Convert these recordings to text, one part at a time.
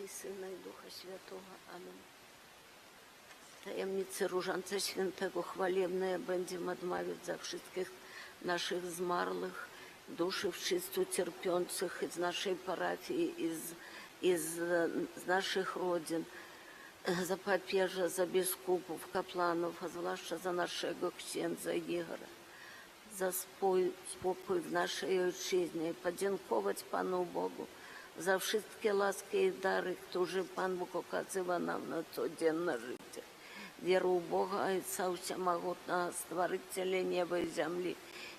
i Syna, i Ducha Świętego. Amen. Tajemnicy Różańca Świętego chwalebne będziemy odmawiać za wszystkich naszych zmarłych, duszy wszyscy cierpiących z naszej parafii i z naszych rodzin, za papieża, za biskupów, kapłanów, a zwłaszcza za naszego księdza Igora, za spokój w naszej ojczyźnie, podziękować Panu Bogu za wszystkie łaski i dary, które Pan Bóg okazywał nam na codzienne życie. Wierzę w Boga, Ojca Всемогутнього, Stworzyciela nieba i ziemi,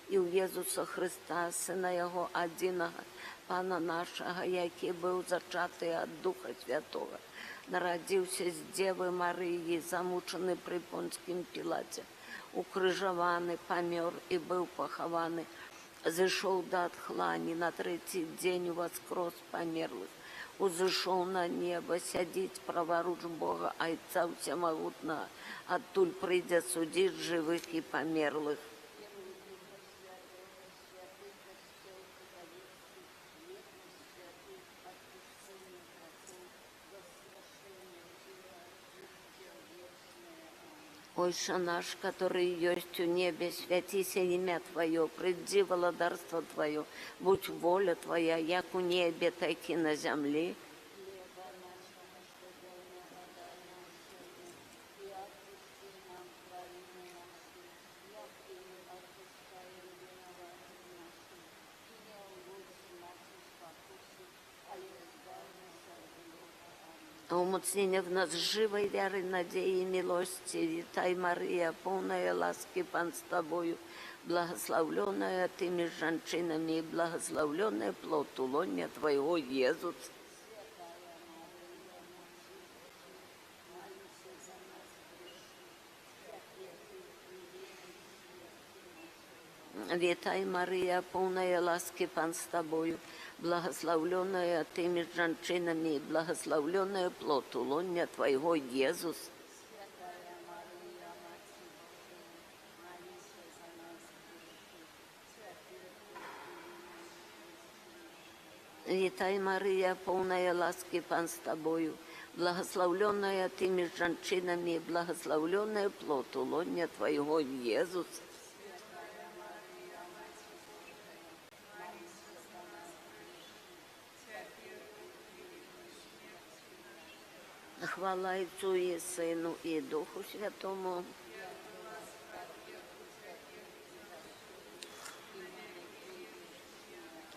i w Jezusa Chrysta, Syna Jego jedynego, Pana naszego, jaki był zaczęty od Ducha Świętego, narodził się z Dziewy Maryi, zamuczony przy Pońskim Pilacie, ukrzyżowany, помер i był pochowany, zeszł do otchłani, na trzeci dzień воскрес померлых, узышел на небо, сидит праворуч Бога, Отца Всемогутнего, оттуль придя судить живых и померлых. Отче наш, который есть у небе, святися имя Твое, приди владарство Твое, будь воля Твоя, як у небе, так и на земле. Умоцнение в нас живой веры, надеи и милости. Витай, Мария, полная ласки, Пан с Тобою, благословленная Ты между женщинами, и благословленная плод лоня Твоего, Иисус. Витай, Мария, полная ласки, Пан с Тобою, благословленная Ты между женщинами, и благословленная плод лоня Твоего, Иисус. Витай, Мария, полная ласки, Пан с Тобою, благословленная Ты между женщинами, и благословленная плод лоня Твоего, Иисус. Хвала Отцу и Сыну и Духу Святому.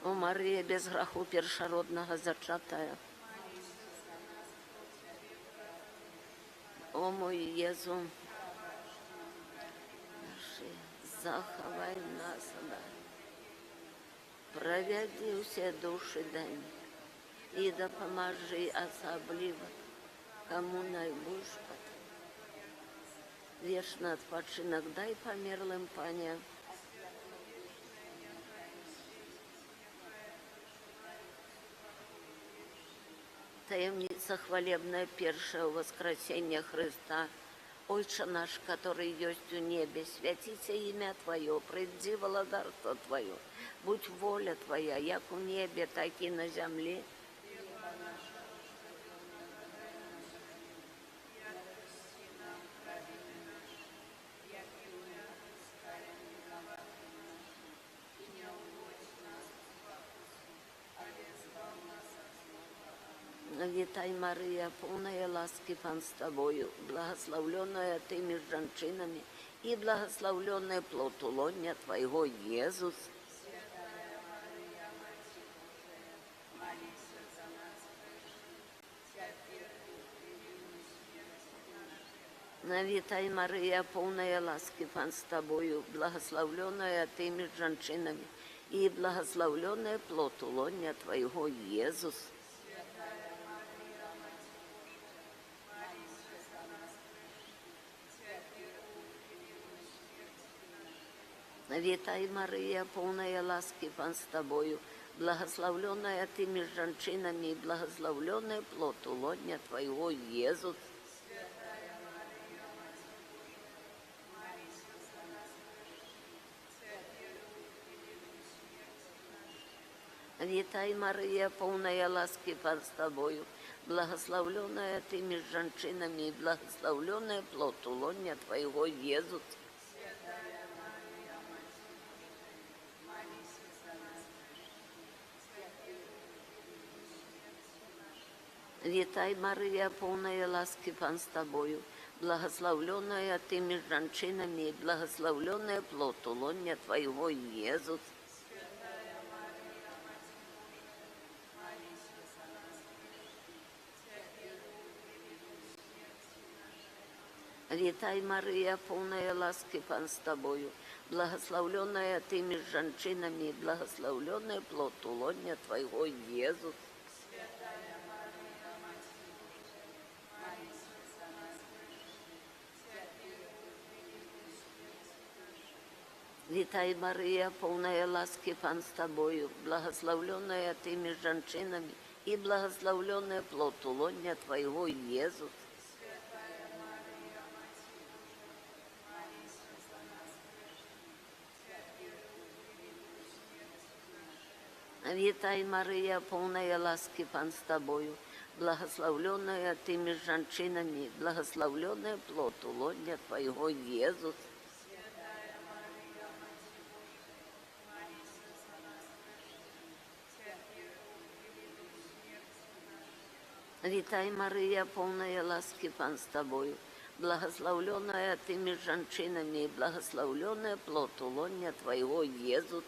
О Мария, без греху першородного зачатая. О мой Єзу, заховай нас, проведи все души дай и допоможи особливо, кому найбільш вічний відпочинок дай померлим, Паня. Таємниця хвалебная першего воскресения Христа. Отче наш, который есть у небе, святится имя Твое, приди владарство Твое, будь воля Твоя, як у небе, так и на земле. Витай, Мария, полная ласки, Пан с Тобою, благословленная Ты между женщинами, и благословленный плод лоня Твоего, Иисус. Витай, Мария, полная ласки, Пан с Тобою, благословленная Ты между женщинами, и благословленный плод лоня Твоего, Иисус. Витай, Мария, полная ласки, Пан с Тобою, благословленная Ты между женщинами, и благословленный плод лоня Твоего, Иисус. Вітай, Марія, повна ласки, Пан з тобою, благословленная ты между женщинами, и благословленный плод лоня Твоего, Иисус. Вітай, Марія, повна ласки, Пан з тобою, благословленная ты между женщинами, и благословленный плод лоня Твоего, Иисус. Вітай, Марія, повна ласки, Пан з тобою, благословленная ты между женщинами, и благословленный плод лоня Твоего, Иисус. Вітай, Марія, повна ласки, Пан з тобою, благословленная ты между женщинами, и благословленный плод лоня Твоего, Иисус. Вітай, Марія, повна ласки, Пан з тобою, благословленная ты между женщинами, и благословленный плод лоня Твоего, Иисус. Вітай, Марія, повна ласки, Пан з тобою, благословленная ты между женщинами, и благословленный плод лоня Твоего, Иисус.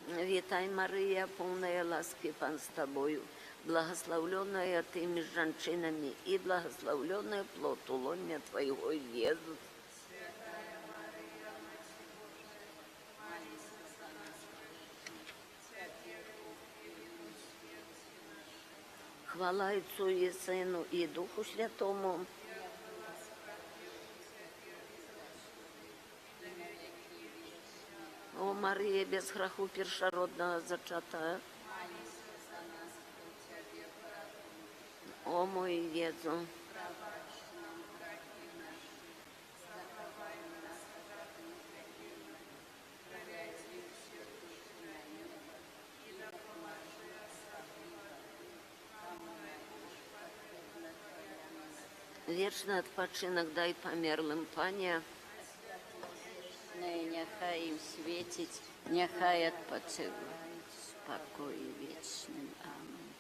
Вітай, Марія, повна ласки, Пан з тобою, благословленная ты между женщинами, и благословленный плод лоня Твоего, Иисус. Хвала Отцу и Сыну и Духу Святому. О Марія, без граху першородного зачата. О мой Єзу. Вічний відпочинок дай померлим, Пані. Нехай їм світить, нехай відпочивають в спокої вічним. Амінь.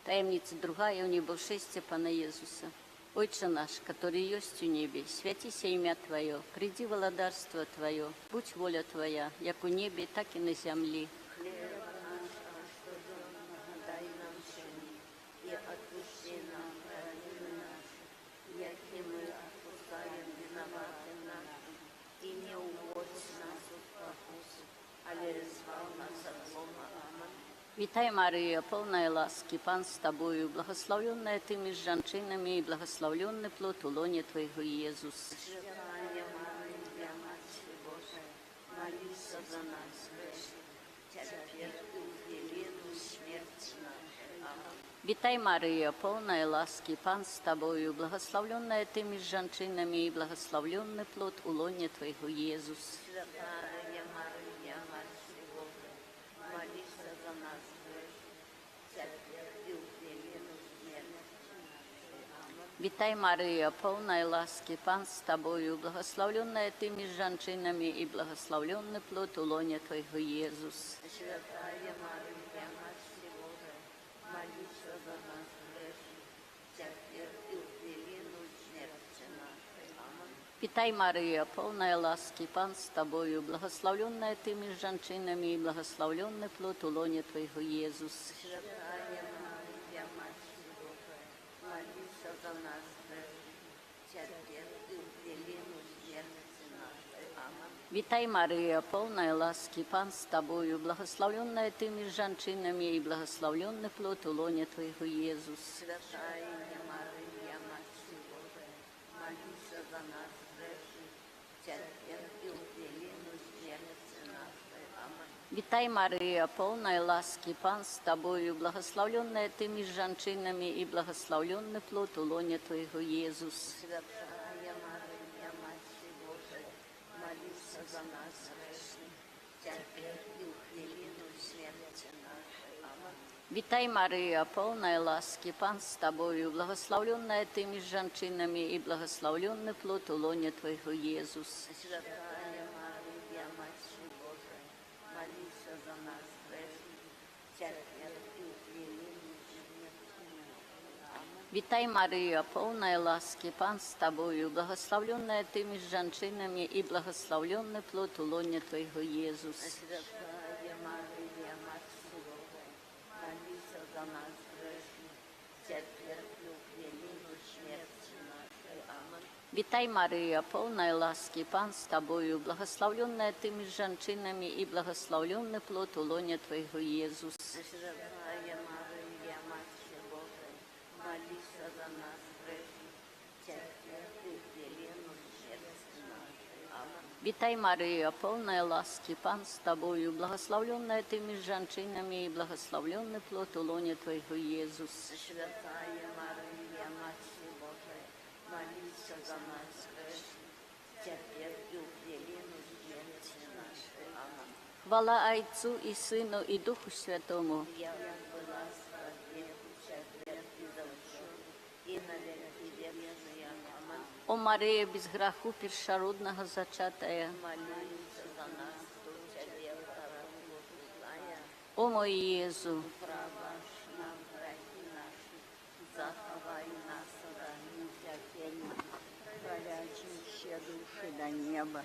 Таємниця другая у небошестия Пана Иисуса. Отче наш, который есть у небе, святися имя Твое, приди володарство Твое, будь воля Твоя, як у небе, так и на земле. Хлеба нашего, что дневного, дай нам сьогодні, і отпусти нам провини наші, які ми отпускаем виноватым нашим, и не уводь нас в спокусу, але избав нас от злого. Аминь. Витай, Мария, полная ласки, Пан с Тобою, благословленная Ты между женщинами, и благословленный плод лоня Твоего, Иисус. Святая Мария, Мать Божия, молись за нас грешных, теперь и в великую смерть нашей. Аминь. Витай, Мария, полная ласки, Пан с Тобою, благословленная Ты между женщинами, и благословленный плод лоня Твоего, Иисус. Святая Мария, Мать Божия, молись за нас грешных, теперь и в великую смерть нашей. Аминь. Витай, Мария, полная ласки, Пан с Тобою, благословленная Ты между женщинами, и благословленный плод лоня Твоего, Иисус. Святая Мария, Мать Божия, молись за нас грешных, теперь и в великую смерть нашей. Аминь. Витай, Мария, полная ласки, Пан с Тобою, благословленная Ты между женщинами, и благословленный плод лоня Твоего, Иисус. Святая Мария, Мать Божия, молись за нас грешных, теперь и в великую смерть нашей. Аминь. Витай, Мария, полная ласки, Пан с Тобою, благословленная Ты между женщинами, и благословленный плод лоня Твоего, Иисус. Святая Мария, Мать Божия, молись за нас грешных, теперь и в великую смерть нашей. Аминь. Вітай, Марія, повна ласки, Пан з тобою, благословленная ты між жінками, і благословленный плод у лоні Твоєго, Єсус. Святая Мария, Матерь Божия, молись за нас грешных, теперь и в хвилину смерти нашей. Аминь. Вітай, Марія, повна ласки, Пан з тобою, благословленная ты між жінками, і благословленный плод у лоні Твоєго, Єсус. Святая Мария, Матерь Божия, молись за нас грешных, теперь и в хвилину смерти нашей. Аминь. Вітай, Марія, повна ласки, Пан з тобою, благословленная ти між жінками, і благословленный плод у лоні Твоєго, Єсус. Святая Мария, Матерь Божия, молись за нас грешных, теперь и в хвилину смерти нашей. Аминь. Вітай, Марія, повна ласки, Пан з тобою, благословленная ти між жінками, і благословленный плод у лоні Твоєго, Єсус. Святая Мария, Матерь Божия, молись за нас грешных, теперь и в хвилину смерти нашей. Аминь. Вітай, Марія, повна ласки, Пан з тобою, благословленная ти між жінками, і благословленный плод у лоні Твоєго, Єсус. Святая Мария, Матерь Божия, молись за нас грешных, теперь и в хвилину смерти нашей. Аминь. Хвала Отцу і Сину, і Духу Святому. Я была веку, теперь и за и на веки вечные. Аминь. О Марія, без граху першородного зачатая, Молись за нас, тут тебе вторая, о мой Єзу, права нам грехи наши, заховай нас от нетерпения, пролящие души до неба,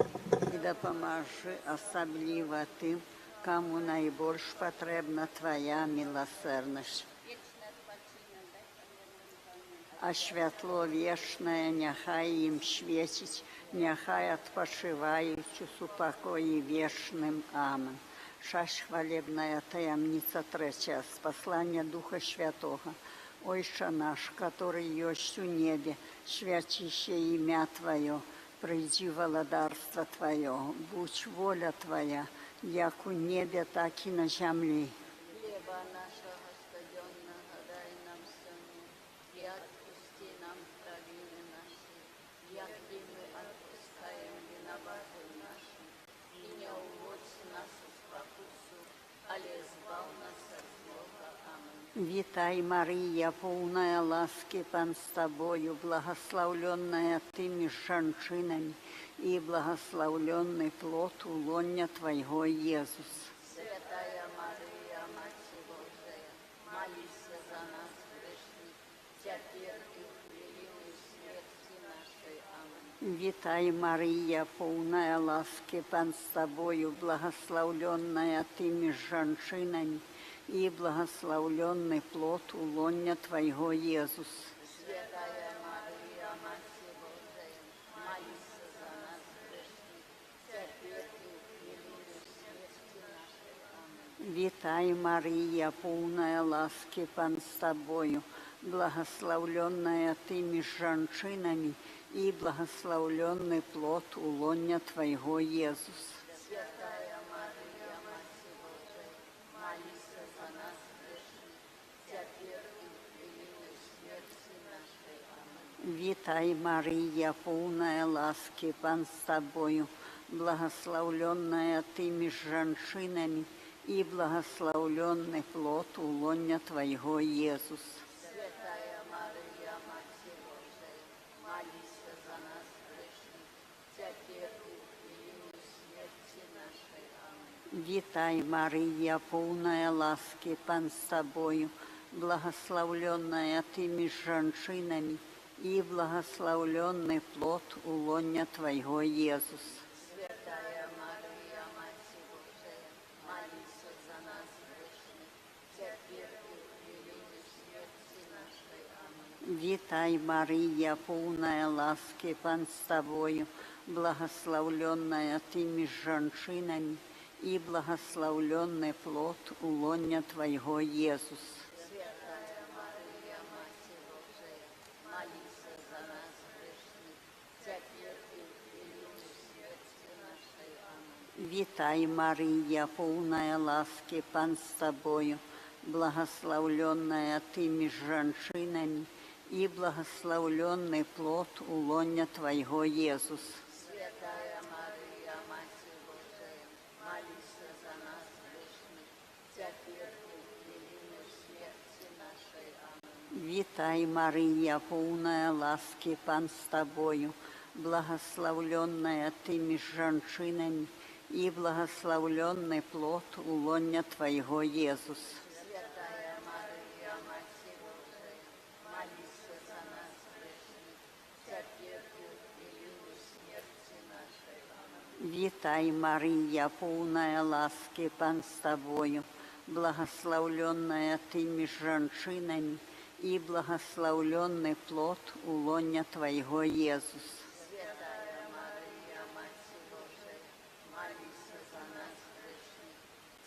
и допоможи особливо тим, кому найбільш потрібна Твоя милосердність. А світло вічне нехай їм світить, нехай відпочивають у супокої вічним. Амин. Шасть хвалебная таямница третья, с послания Духа Святого. Отче наш, который есть у небе, святище имя Твое, приди владарство Твое, будь воля Твоя, як у небе, так и на земле. хлеба нашего Господенного дай нам сегодня, и отпусти нам провины наши, як и мы отпускаем виноватым нашим, и не уводь нас в спокусу, але избав нас от злого. Аминь. Витай, Мария, полная ласки, Пан с Тобою, благословленная Ты меж женщинами, и благословленный плод у лоня Твоего, Иисус. Святая Мария, Матерь Божия, молись за нас грешных, теперь и в хвилину смерти нашей. Аминь. Витай, Мария, полная ласки, Пан с Тобою, благословленная Ты меж женщинами, и благословленный плод у лоня Твоего, Иисус. Святая Мария, Матерь Божия, молись за нас грешных, теперь и в хвилину смерти нашей. Аминь. Витай, Мария, полная ласки, Пан с Тобою, благословленная Ты меж женщинами, и благословленный плод у лоня Твоего, Иисус. Святая Мария, Матерь Божия, молись за нас грешных, теперь и в хвилину смерти нашей. Аминь. Витай, Мария, полная ласки, Пан с Тобою, благословленная Ты меж женщинами, и благословленный плод у лоня Твоего, Иисус. Святая Мария, Матерь Божия, молись за нас грешных, теперь и в хвилину смерти нашей. Аминь. Витай, Мария, полная ласки, Пан с Тобою, благословленная Ты меж женщинами, и благословленный плод у лоня Твоего, Иисус. Святая Мария, Матерь Божия, молись за нас грешных, теперь и в хвилину смерти нашей. Аминь. Витай, Мария, полная ласки, Пан с Тобою, благословленная Ты меж женщинами, и благословленный плод у лоня Твоего, Иисус. Святая Мария, Матерь Божия, молись за нас грешных, теперь и в хвилину смерти нашей. Аминь. Вітай, Марія, повная ласки, Пан с тобою, благословленная ты меж женщинами, и благословленный плод улоня Твоего, Иисус. Святая Мария, Матерь Божия, молись за нас грешных, теперь и в годину смерти нашей. Аминь. Вітай, Марія, повная ласки, Пан с тобою, благословленная ты меж женщинами, и благословленный плод улоня Твоего, Иисус. Святая Мария, Матерь Божия, молись за нас грешных, теперь и в годину смерти нашей. Аминь. Вітай, Марія, повная ласки, Пан с тобою, благословленная ты меж женщинами, и благословленный плод улоня Твоего, Иисус. Святая Мария, Матерь Божия, молись за нас грешных,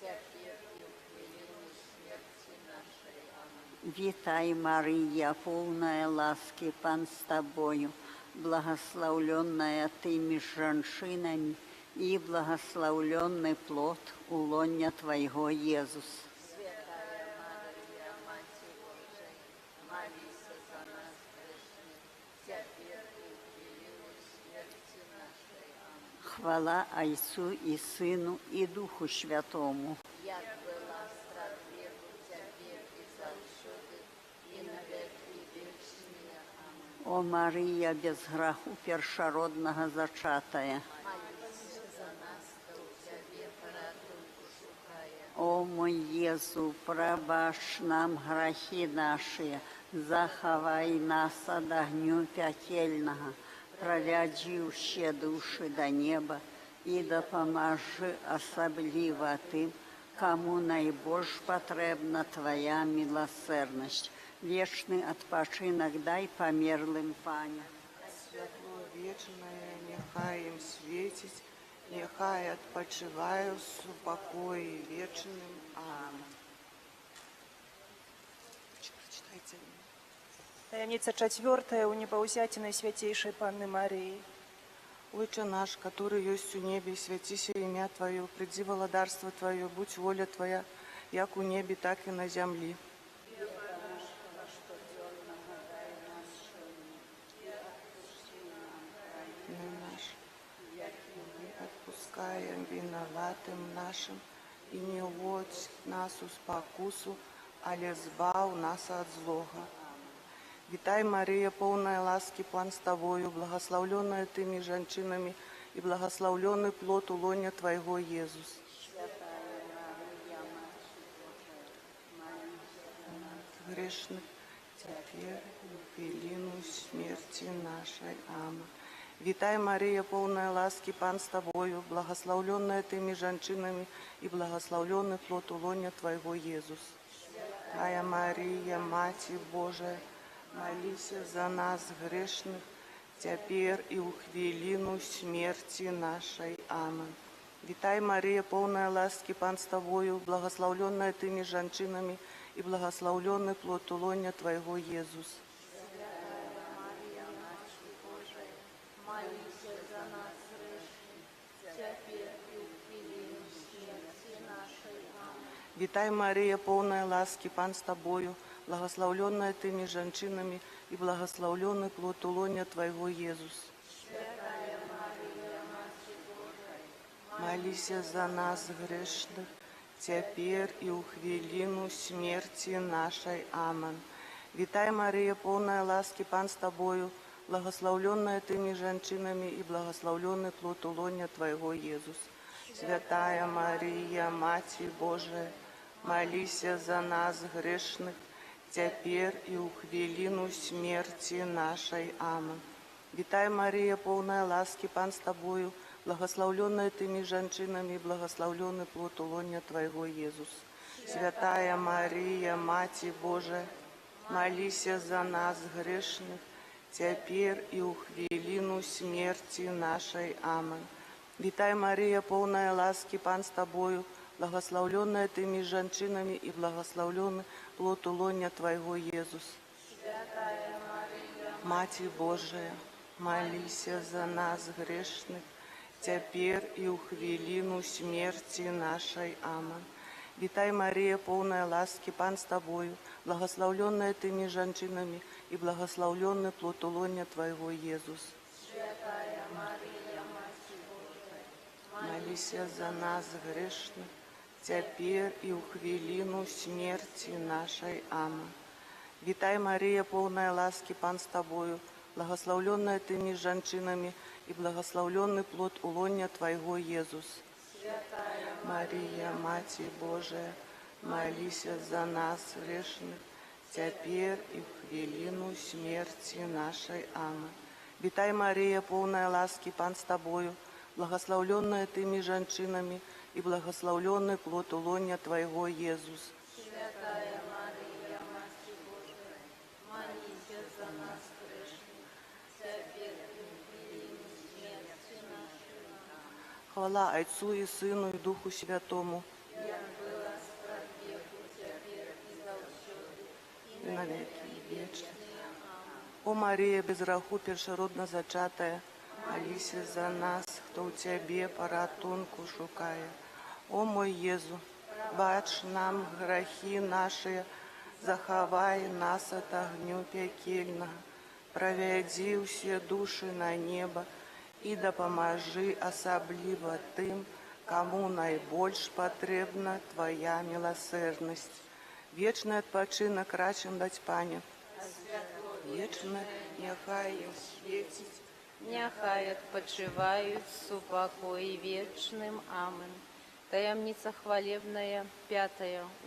теперь и в годину смерти нашей. Аминь. Вітай, Марія, повная ласки, Пан с тобою, благословленная ты меж женщинами, и благословленный плод улоня Твоего, Иисус. Святая Мария, Матерь Божия, молись за нас грешных, теперь и в годину смерти нашей. Аминь. Хвала Отцу и Сыну и Духу Святому. Як была страхливу теперь и завсюди, и на веки вечные. Аминь. О Мария, без граху першородного зачатая, Молись за нас, да у Тебе порятунку шукая. о мой Иисус, пробачь нам грехи наши, заховай нас от огню пекельного, проведи все души до неба и допоможи особливо тим, кому найбольш потребна Твоя милосердность. Вечный отпочинок дай померлым, Паня. Світло вічне, нехай їм світить, нехай відпочиваю в спокої вічним. Амінь. Читайте. Таямница 4. Унебоузятиной Святейшей Панны Марии. Отче наш, который есть у небе, святися имя Твое, приди володарство Твое, будь воля Твоя, як у небе, так и на земле. Наш, отпускаем виноватым нашим, и не вводь нас у спокусу, але збав нас от злого. Вітай, Марія, повная ласки, Пан с Тобою, благословленная Ты меж женщинами, и благословленный плод улоня Твоего, Иисус. Грешных, теперь в пелену смерти нашей. Аминь. Вітай, Марія, повная ласки, Пан с Тобою, благословленная Ты меж женщинами, и благословленный плод улоня Твоего, Иисус. Святая Мария, Матерь Божия, молись за нас грешных, теперь и в хвилину смерти нашей. Аминь. Вітай, Мария, полная ласки, Пан с Тобою, благословленная Ты меж женщинами, и благословленный плод улоня Твоего, Иисус. Вітай, Мария, полная ласки, Пан с Тобою, благословленная Ты меж женщинами, и благословленный плод улоня Твоего, Иисус. Молись за нас грешных, теперь и в хвилину смерти нашей. Аминь. Вітай, Мария, полная ласки, Пан с Тобою, благословленная Ты меж женщинами, и благословленный плод улоня Твоего, Иисус. Святая Мария, Матерь Божия, молись за нас грешных, теперь и в хвилину смерти нашей. Аминь. Вітай, Мария, полная ласки, Пан с Тобою, благословленная Ты меж женщинами, и благословленный плод улоня Твоего, Иисус. Святая Мария, Матерь Божия, молись за нас грешных, теперь и в хвилину смерти нашей. Аминь. Вітай, Мария, полная ласки, Пан с Тобою, благословленная Ты меж женщинами, и благословленный плод улоня Твоего, Иисус. Матерь Божия, молись за нас грешных, теперь и у хвилину смерти нашей. Аминь. Вітай, Марія, повна ласки, Пан з тобою, благословленная ты между женщинами, и благословленный плод лона Твоего, Иисус. Святая Мария, Мать Божия, Молися за нас грешных, теперь и у хвилину смерти нашей. Аминь. Вітай, Марія, повна ласки, Пан з тобою, благословленная ты между женщинами, и благословленный плод лона Твоего, Иисус. Святая Мария, Мать Божия, молися за нас грешных, теперь и в хвилину смерти нашей. Аминь. Вітай, Мария, полная ласки, Пан с тобою, благословленная ты между женщинами, и благословленный плод лона Твоего, Иисус. Святая Мария, Мать Божия, молись за нас грешных, теперь и в хвилину смерти нашей. Хвала Отцу и Сыну и Духу Святому, Як была страх веку, теперь и завсёды, и на веки вечные. О Мария, без греху першородно зачатая, молися за нас, хто у Тебе порятунку шукає. О мой Єзу, бач нам грехи наши, заховай нас от огню пекельного, проведи все души на небо и допоможи особливо тим, кому найбольш потребна Твоя милосердность. Вечный odpoczynek рачим дать Пане, вічне нехай їм світить. Нехай odpoczywaють в супокої вечным. Амин. Таємниця хвалебная, 5.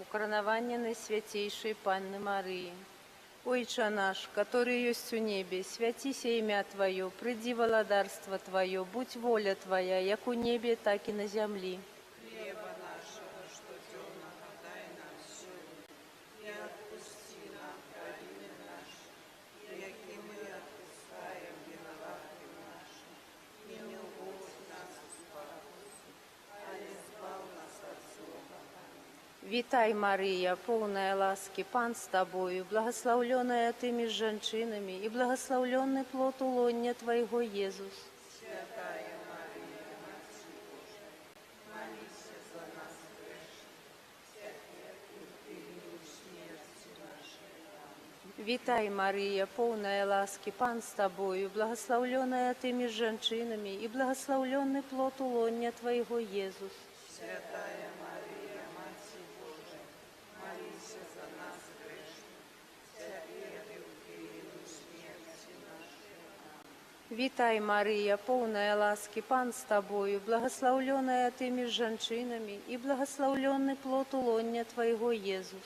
Укоронование Наисвятейшей Панны Марии. Ойче наш, который есть у небе, святися имя Твое, приди володарство Твое, будь воля Твоя, як у небе, так и на земли. Вітай, Мария, полная ласки, Пан с Тобою, благословленная Ты между женщинами, и благословленный плод лона Твоего, Иисус. Вітай, Мария, полная ласки, Пан с Тобою, благословленная Ты между женщинами, и благословленный плод лона Твоего, Иисус. Вітай, Мария, полная ласки, Пан с Тобою, благословленная Ты между женщинами, и благословленный плод лона Твоего, Иисус.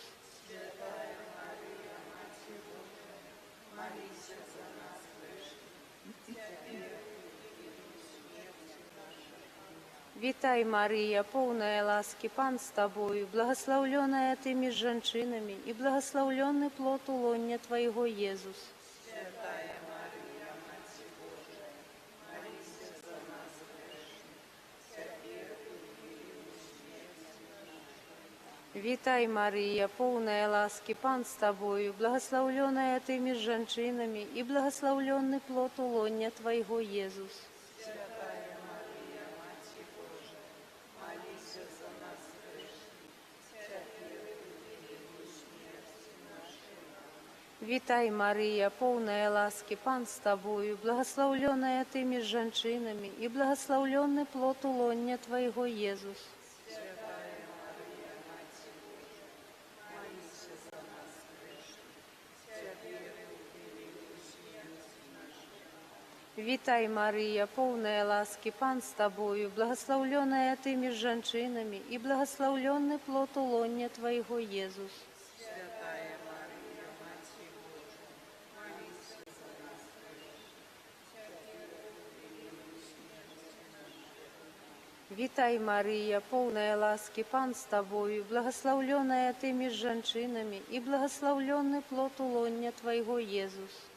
Вітай, Мария, полная ласки, Пан с Тобою, благословленная Ты между женщинами, и благословленный плод лона Твоего, Иисус. Вітай, Мария, полная ласки, Пан с Тобою, благословленная Ты между женщинами, и благословленный плод лона Твоего, Иисус. Вітай, Мария, полная ласки, Пан с Тобою, благословленная Ты между женщинами, и благословленный плод лона Твоего, Иисус. Вітай, Мария, полная ласки, Пан с Тобою, благословленная Ты между женщинами, и благословленный плод лона Твоего, Иисус. Вітай, Мария, полная ласки, Пан с Тобою, благословленная Ты между женщинами, и благословленный плод лона Твоего, Иисус.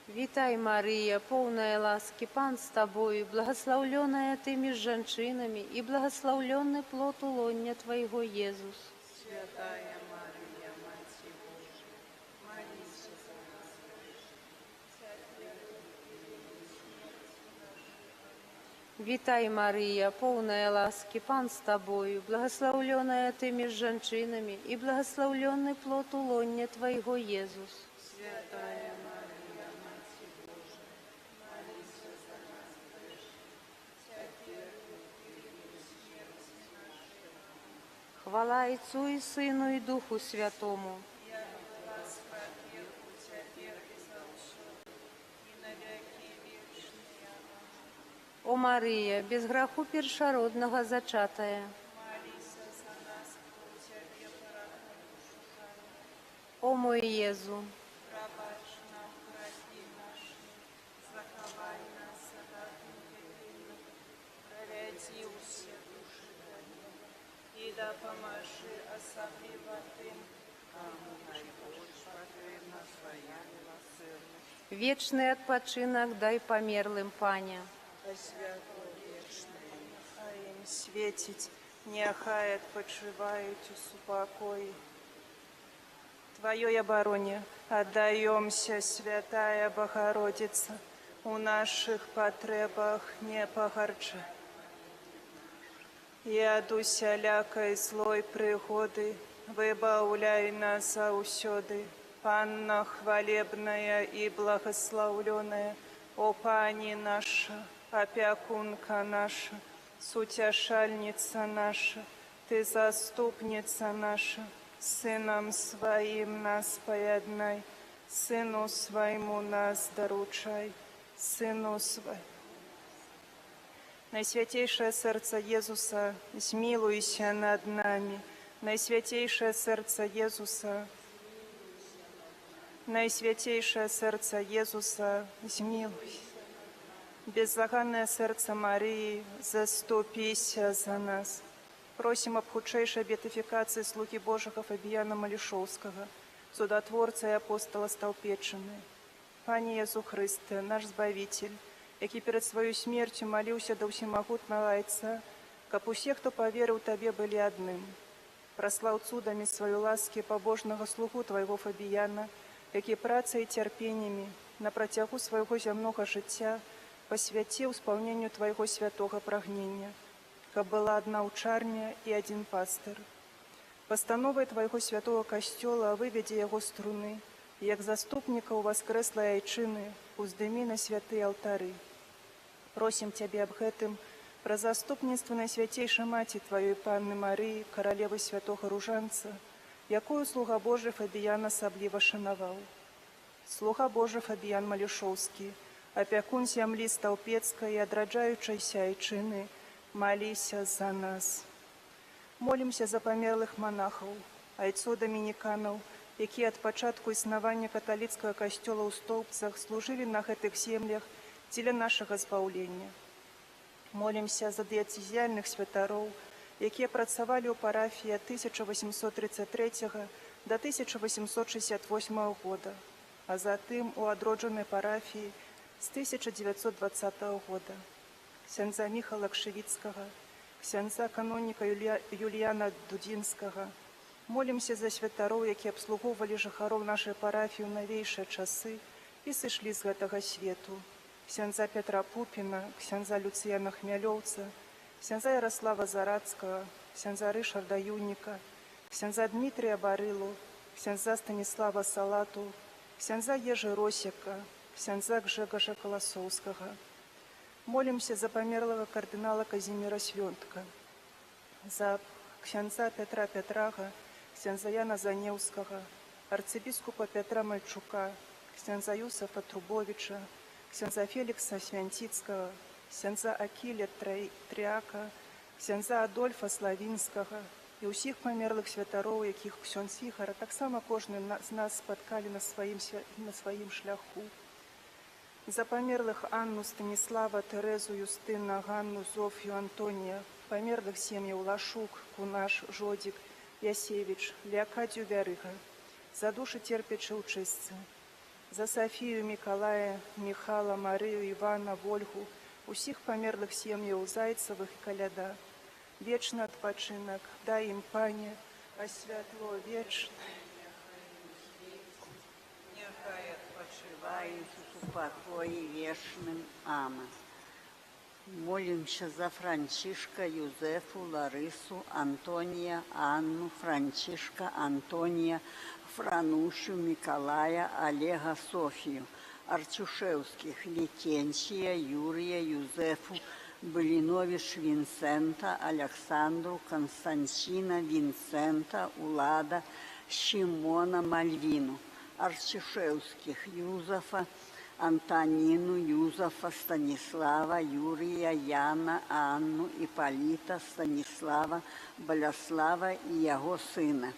Вітай, Мария, полная ласки, Пан с Тобою, благословленная Ты между женщинами, и благословленный плод лона Твоего, Иисус. Святая Мария, Вітай, Марія, повна ласки, Пан з тобою, благословленная ты між женщинами, і благословленный плод улоння Твоего, Єсус. Хвала Отцу і Сину, і Духу Святому. О Марія, без граху першородного зачатая. О мой Єзу, і допоможи особливо тим, вічний відпочинок дай померлим, Паня. а їм світить, нехай відпочивають у супокої. Твоей обороне отдаемся, Святая Богородица, у наших потребах не погорчай. И от усялякой злой пригоды выбавляй нас заусёды, Панна хвалебная и благословленная, о Пани наша, опекунка наша, сутешальница наша, Ты заступница наша, Сыном Своим нас поеднай, Сыну Своему нас доручай, Сыну Своему. Наисвятейшее сердце Иисуса, смилуйся над нами. Наисвятейшее сердце Иисуса, Наисвятейшее сердце Иисуса, смилуйся. Беззаганное сердце Марии, заступися за нас. Просим об худшейшей беатификации слуги Божьего Фабияна Малишовского, чудотворца и апостола Столпечины. Пане Иисус Христе, наш Збавитель, який перед свою смертью молился до всемогутного Отца, каб усе, кто поверил Тебе, были одним. Прослав цудами свою ласки побожного слугу Твоего Фабияна, який працей и терпениями на протягу своего земного життя посвятил исполнению Твоего святого прагнения, каб была одна учарня и один пастырь. Постановой Твоего святого костела выведи его струны, и як заступника у воскреслой Айчины уздыми на святые алтары. Просим Тебя об гэтым, про заступництво Наисвятейшей Мати Твоей Панны Марии, королевы святого Ружанца, якую слуга Божий Фабиян особливо шановал. Слуга Божий Фабиян Малишовский, опекун земли Столпецкой и одраджаючейся Айчины, молися за нас. Молимся за померлых монахов, айцо доминиканов, якія ад пачатку існавання каталіцкага касцёла ў Столпцах служылі на гэтых землях дзеля нашага збаўлення. Молимся за дыяцезіяльных святароў, якія працавалі ў парафіі ад 1833 до 1868 года, а затым у адроджанай парафіі з 1920 года. Ксяндза Міхала Кшывіцкага, ксяндза каноніка Юліяна Дудзінскага. Молимся за святароў, якія абслугоўвалі жыхароў нашай парафіі ў навейшыя часы і сышлі з гэтага свету. Ксяндза Петра Пупіна, ксяндза Люцыяна Хмялёўца, ксяндза Ярослава Зарацкага, ксяндза Рышарда Юніка, ксяндза Дмітрія Барылу, ксяндза Станіслава Салату, ксяндза Ежы Росіка, ксяндза Гжегожа Колосоўскага. Молимся за померлого кардинала Казимира Свёнтка, за ксяндза Петра Петрага, ксяндза Яна Занеўскага, арцыбіскупа Петра Мальчука, ксяндза Юсафа Трубовича, ксяндза Феликса Свянціцкага, ксяндза Акіля Тряка, ксяндза Адольфа Славінскага і ўсіх памерлых святароў, якіх ксёндз Ігар, а таксама кожны з нас спаткалі на сваім шляху. За померлых Анну, Станислава, Терезу, Юстына, Ганну, Зофью, Антония, померлых семьяў Лашук, Кунаш, Жодик, Ясевич, Леокадию Вярыга, за души терпячы ўчыстцы, за Софию, Миколая, Михала, Марию, Ивана, Вольгу, усіх померлых сем'яў Зайцевых и Коляда. Вечный отпочинок, дай им, Пане, а святло вечное. Нехай отпочивають у покої вічним. Амин. Молимся за Францишка, Юзефу, Ларису, Антония, Анну, Францишка, Антония, Франущу, Николая, Олега, Софию, Артюшевских, Летенсия, Юрия, Юзефу, Блинович, Винсента, Александру, Константина, Винсента, Улада, Шимона, Мальвину, Артюшевских, Юзефа, Антонину, Юзефа, Станислава, Юрия, Яна, Анну, Ипполита, Станислава, Болеслава и его сына.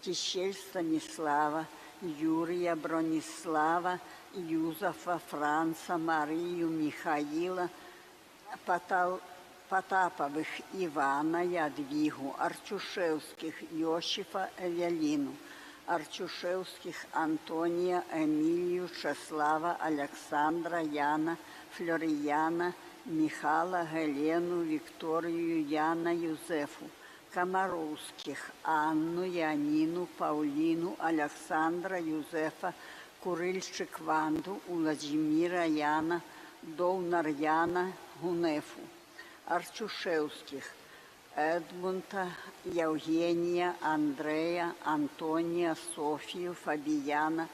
Тищель Станислава, Юрия, Бронислава, Юзефа, Франца, Марию, Михаила, Потаповых, Ивана, Ядвигу, Артюшевских, Йосифа, Эвелину, Артюшевских, Антония, Эмилию, Чеслава, Александра, Яна, Флорияна, Михала, Гелену, Викторию, Яна, Юзефу, Комаровских, Анну, Янину, Паулину, Александра, Юзефа, Курильчик, Ванду, Владимира, Яна, Довнар, Яна, Гунефу, Артюшевских, Эдмунда, Евгения, Андрея, Антония, Софию, Фабияна,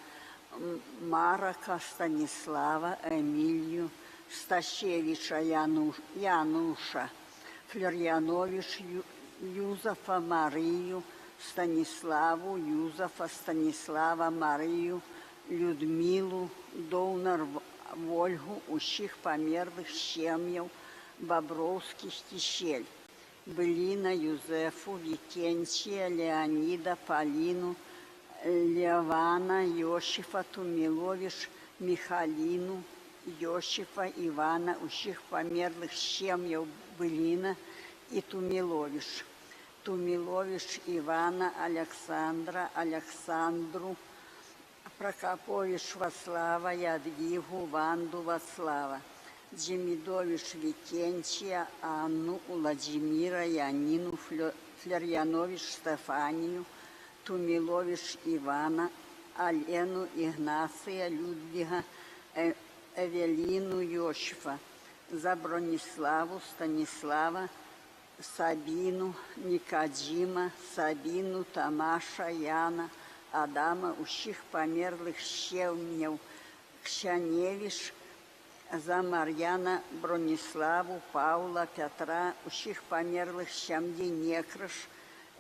Марака, Станислава, Эмилию, Сташевича, Януша, Флорьянович, Юзефа, Марию, Станиславу, Юзефа, Станислава, Марию, Людмилу, Довнар, Вольгу, усіх померлих сім'їв, Бобровських, Тищель, Блина, Юзефу, Викентия, Леонида, Полину, Левана, Йосифа, Тумилович, Михалину, Йосифа, Ивана, усіх померлих сім'їв Блина и Тумилович. Тумилович, Ивана, Александра, Александру, Прокопович, Васлава, Ядвигу, Ванду, Васлава, Демидович, Викентия, Анну, Владимира, Янину, Флорьянович, Стефанию, Тумилович, Ивана, Алену, Игнация, Людвига, Эвелину, Йосифа, за Брониславу, Станислава, Сабину, Никодима, Сабину, Тамаша, Яна, Адама, усіх померлих сім'їв, Ксяневич, за Мар'яна, Брониславу, Павла, Петра, усіх померлих сім'ї Некраш,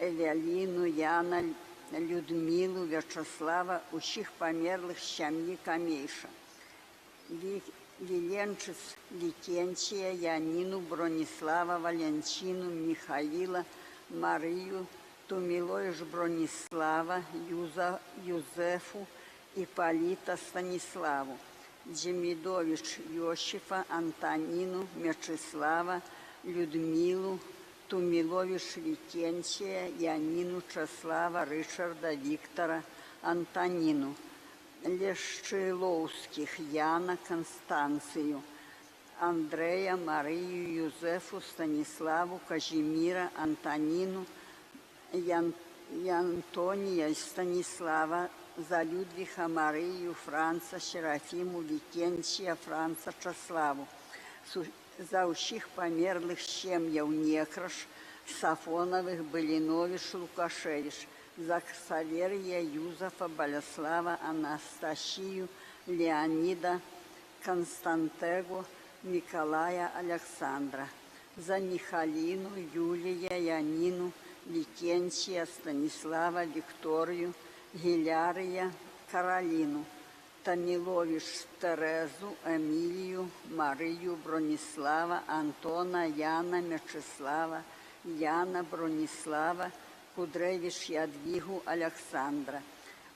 Евелину, Яна, Людмилу, Вячеслава, усіх померлих сім'ї Камейша. Виленчиц, Викентия, Янину, Бронислава, Валентину, Михаила, Марию, Тумилович, Бронислава, Юзефу, Ипполита, Станиславу, Демидович, Йосифа, Антонину, Мячеслава, Людмилу, Тумилович, Викентия, Янину, Чеслава, Ричарда, Виктора, Антонину, Лещиловских, Яна, Констанцию, Андрея, Марию, Юзефу, Станиславу, Казимира, Антонину, Антония, Станислава, за Людвиха, Марию, Франца, Серафиму, Викентия, Франца, Чеславу, за усіх померлих сім'їв Некраш, Сафонових, Белінович, Лукашевич, за Ксаверия, Юзефа, Болеслава, Анастасию, Леонида, Константего, Николая, Александра, за Михалину, Юлия, Янину, Викентия, Станислава, Викторию, Гилярия, Каролину, Томилович, Терезу, Эмилию, Марию, Бронислава, Антона, Яна, Мячеслава, Яна, Бронислава, Кудревич, Ядвигу, Александра,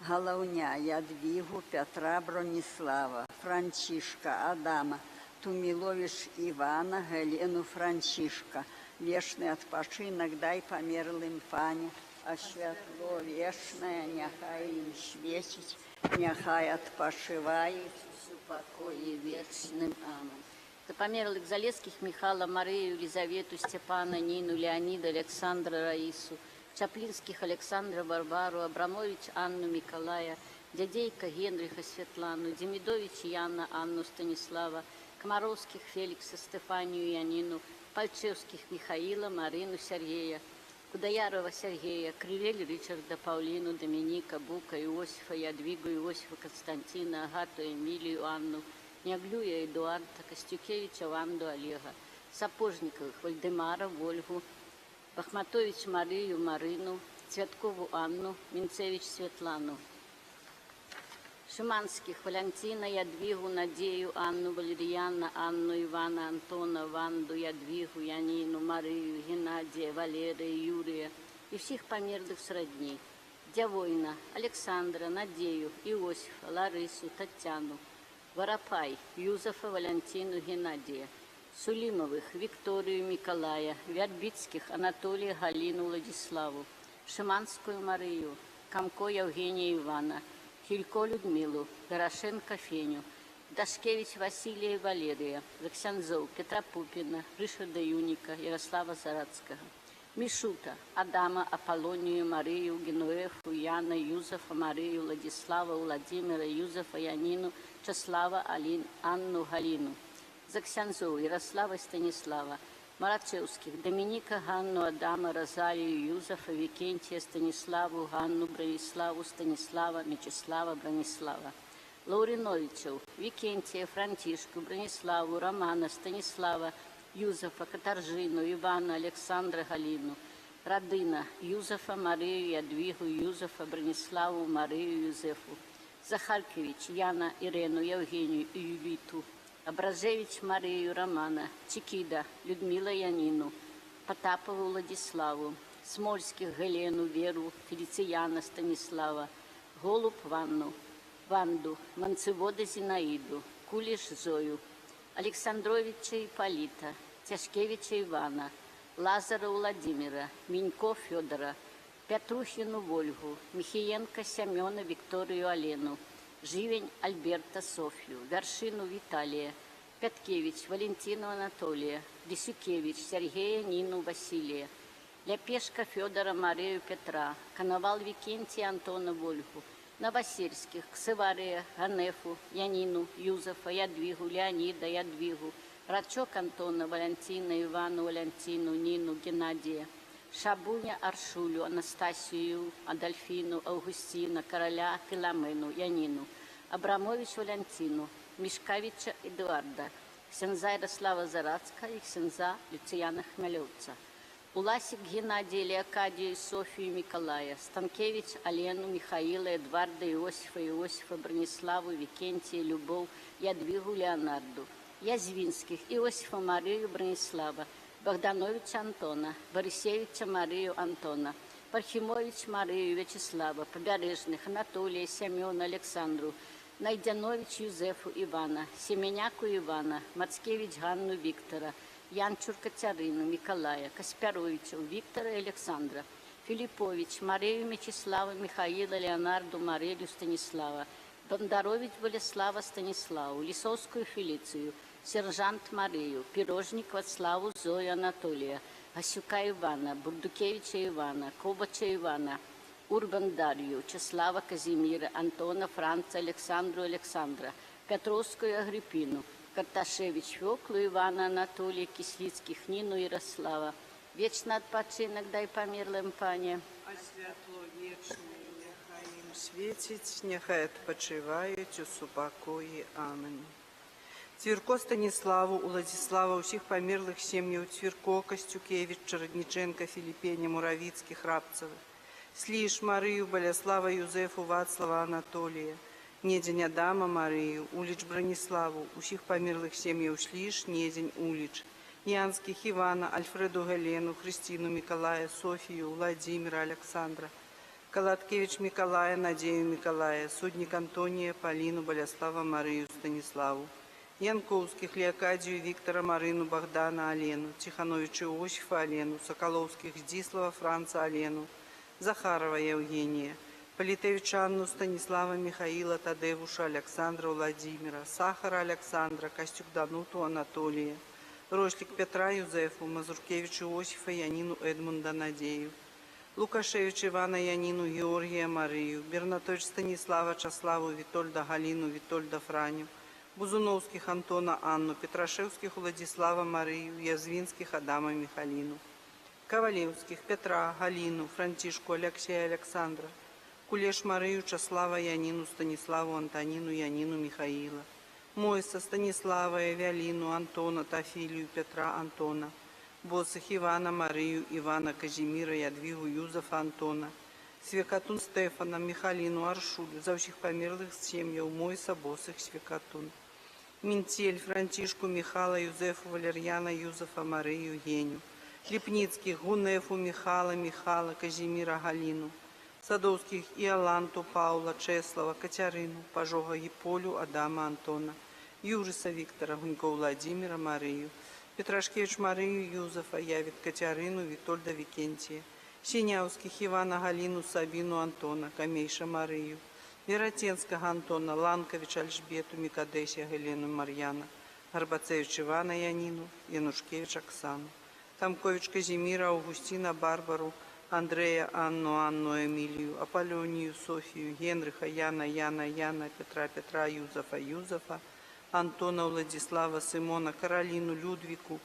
Головня, Ядвигу, Петра, Бронислава, Францишка, Адама, Тумилович, Ивана, Гелену, Францишка. Вечный отпочинок дай померлым Фане, а святло вечное нехай им світить, нехай отпочивають в покої вечним. Аминь. За померлых Залесских Михала, Марию, Елизавету, Степана, Нину, Леонида, Александра, Раису, Чаплинских Александра, Барбару, Абрамович, Анну, Николая, Дядейка, Генриха, Светлану, Демидович, Яна, Анну, Станислава, Комаровских Феликса, Стефанию, Янину, Пальчевских Михаила, Марину, Сергея, Кудаярова Сергея, Кривель Ричарда, Паулину, Доминика, Бука, Иосифа, Ядвигу, Иосифа, Константина, Агату, Эмилию, Анну, Няглюя, Эдуарда, Костюкевича, Ванду, Олега, Сапожниковых, Вальдемара, Вольгу, Бахматович Марию, Марину, Цветкову Анну, Минцевич Светлану, Шиманских Валентина, Ядвигу, Надею, Анну, Валерьяна, Анну, Ивана, Антона, Ванду, Ядвигу, Янину, Марию, Геннадия, Валерия, Юрия и всех померлых сродни, Дявойна, Александра, Надею, Иосифа, Ларису, Татьяну, Воропай, Юзефа, Валентину, Геннадия, Сулимовых, Викторию, Николая, Вярбицких, Анатолия, Галину, Владиславу, Шиманскую Марию, Камко Евгения Ивана, Хилько Людмилу, Дорошенко Феню, Дашкевич Василия и Валерия, Заксянзов, Петра Пупина, Ришарда Юника, Ярослава Зарадского, Мишута, Адама, Аполлонию, Марию, Генуэфу, Яна, Юзефа, Марию, Владислава, Владимира, Юзефа, Янину, Чеслава, Алин, Анну, Галину, Заксянзов, Ярослава, Станислава, Марачевских, Доминика, Ганну, Адама, Розалию, Юзефа, Викентия, Станиславу, Ганну, Брониславу, Станислава, Мечислава, Бронислава, Лауриновичев, Викентия, Франтишку, Брониславу, Романа, Станислава, Юзефа, Катаржину, Ивана, Александра, Галину, Радына, Юзефа, Марию, Ядвигу, Юзефа, Брониславу, Марию, Юзефу, Захаркевич, Яна, Ирену, Евгению и Юлиту, Образевич Марию, Романа, Чикида, Людмила, Янину, Потапову, Владиславу, Смольских, Гелену, Веру, Фелицияна, Станислава, Голуб, Ванду, Манцевода, Зинаиду, Кулиш, Зою, Александровича, Ипполита, Тяшкевича, Ивана, Лазара, Владимира, Минько, Федора, Петрухину, Вольгу, Михиенко, Семена, Викторию, Алену, Живень, Альберта, Софью, Вершину, Виталия, Пяткевич, Валентину, Анатолия, Десюкевич, Сергея, Нину, Василия, Ляпешка, Федора, Марию, Петра, Коновал, Викентия, Антона, Вольгу, Новосельских, Ксевария, Ганефу, Янину, Юзефа, Ядвигу, Леонида, Ядвигу, Рачок, Антона, Валентина, Ивану, Валентину, Нину, Геннадия, Шабуня, Аршулю, Анастасию, Адольфину, Августина, Короля, Филомену, Янину, Абрамович, Валентину, Мишкавича, Эдуарда, Ксенза Ярослава Зарадска и Ксенза Люциана Хмелевца, Уласик, Геннадия, Леокадию, Софию, Николая, Станкевич, Алену, Михаила, Эдварда, Иосифа, Брониславу, Викентия, Любовь, Ядвигу, Леонарду, Язвинских, Иосифа, Марию, Бронислава, Богдановича Антона, Борисевича Марию Антона, Пархимович Марию Вячеслава, Побережных Анатолия, Семена, Александру, Найдянович Юзефу Ивана, Семеняку Ивана, Мацкевич Ганну Виктора, Янчур Катерину, Николая, Каспяровича, Виктора и Александра, Филиппович, Марию Мечислава, Михаила, Леонарду, Марелю, Станислава, Бондарович Болеслава, Станиславу, Лисовскую Фелицию, Сержант Марию, Пирожник Вацлаву, Зою, Анатолия, Гасюка Ивана, Бурдукевича Ивана, Кобача Ивана, Урбан Дарью, Чеслава Казимира, Антона, Франца, Александру, Александра, Петровскую Агриппину, Карташевич Феклу, Ивана, Анатолия, Кислицких, Нину, Ярослава. Вечно отпочинок дай померлим, Пане. А святло вічне, нехай їм світить, нехай відпочивають у супокої. Амінь. Цвірко Станіславу, у Владислава, усіх померлих сім'їв, Цвірко, Костюкевич, Чередниченко, Філіпені, Муравіцьких, Рабцевих, Сліж Марію, Болеслава, Юзефу, Вацлава, Анатолія, Недень Адама, Марію, Уліч Брониславу, усіх померлих сім'їв, Сліж, Недень, Уліч, Янских, Ивана, Альфреду Галену, Христину, Миколая, Софию, Владимира, Александра, Колоткевич Миколая, Надею Миколая, Судник Антония, Полину, Болеслава, Марию, Станиславу, Янковских, Леокадию, Виктора, Марину, Богдана, Алену, Тихановича, Иосифа, Алену, Соколовских, Здислава, Франца, Алену, Захарова, Евгения, Политевича, Анну, Станислава, Михаила, Тадевуша, Александра, Владимира, Сахара, Александра, Костюк, Дануту, Анатолия, Рошлик Петра, Юзефу, Мазуркевич, Иосифа, Янину, Эдмунда, Надею, Лукашевич, Ивана, Янину, Георгия, Марию, Бернатович, Станислава, Чаславу, Витольда, Галину, Витольда, Франю, Бузуновских Антона Анну, Петрашевских Владислава Марию, Язвинских Адама Михалину, Ковалевских Петра, Галину, Франтишку, Алексея Александра, Кулеш Марию, Часлава Янину, Станиславу Антонину, Янину Михаила, Мойса, Станислава, Виолину, Антона, Тафилию, Петра, Антона, Босых Ивана, Марию, Ивана, Казимира, Ядвигу, Юзефа, Антона, Свекатун Стефана, Михалину, Аршулю, за всех померлых семьев, Мойса, Босых, Свекатун, Минтель, Франтишку, Михала, Юзефу, Валерьяна, Юзефа, Марию, Еню, Липницких, Гунефу, Михала, Казимира, Галину, Садовских, Иоланту, Паула, Чеслава, Катерину, Пожога, Полю, Адама, Антона, Южиса, Виктора, Гунько, Владимира, Марию, Петрашкевич, Марию, Юзефа, Явит, Катерину, Витольда, Викентия, Синявских, Ивана, Галину, Сабину, Антона, Камейша, Марию, Веротенского, Антона, Ланкович, Альжбету, Микадесия, Елену, Марьяна, Горбацевич, Ивана, Янину, Янушкевич, Оксану, Тамкович, Казимира, Августина, Барбару, Андрея, Анну, Эмилию, Аполлонию, Софию, Генриха, Яна, Петра, Юзефа, Антона, Владислава, Симона, Каролину, Людвику,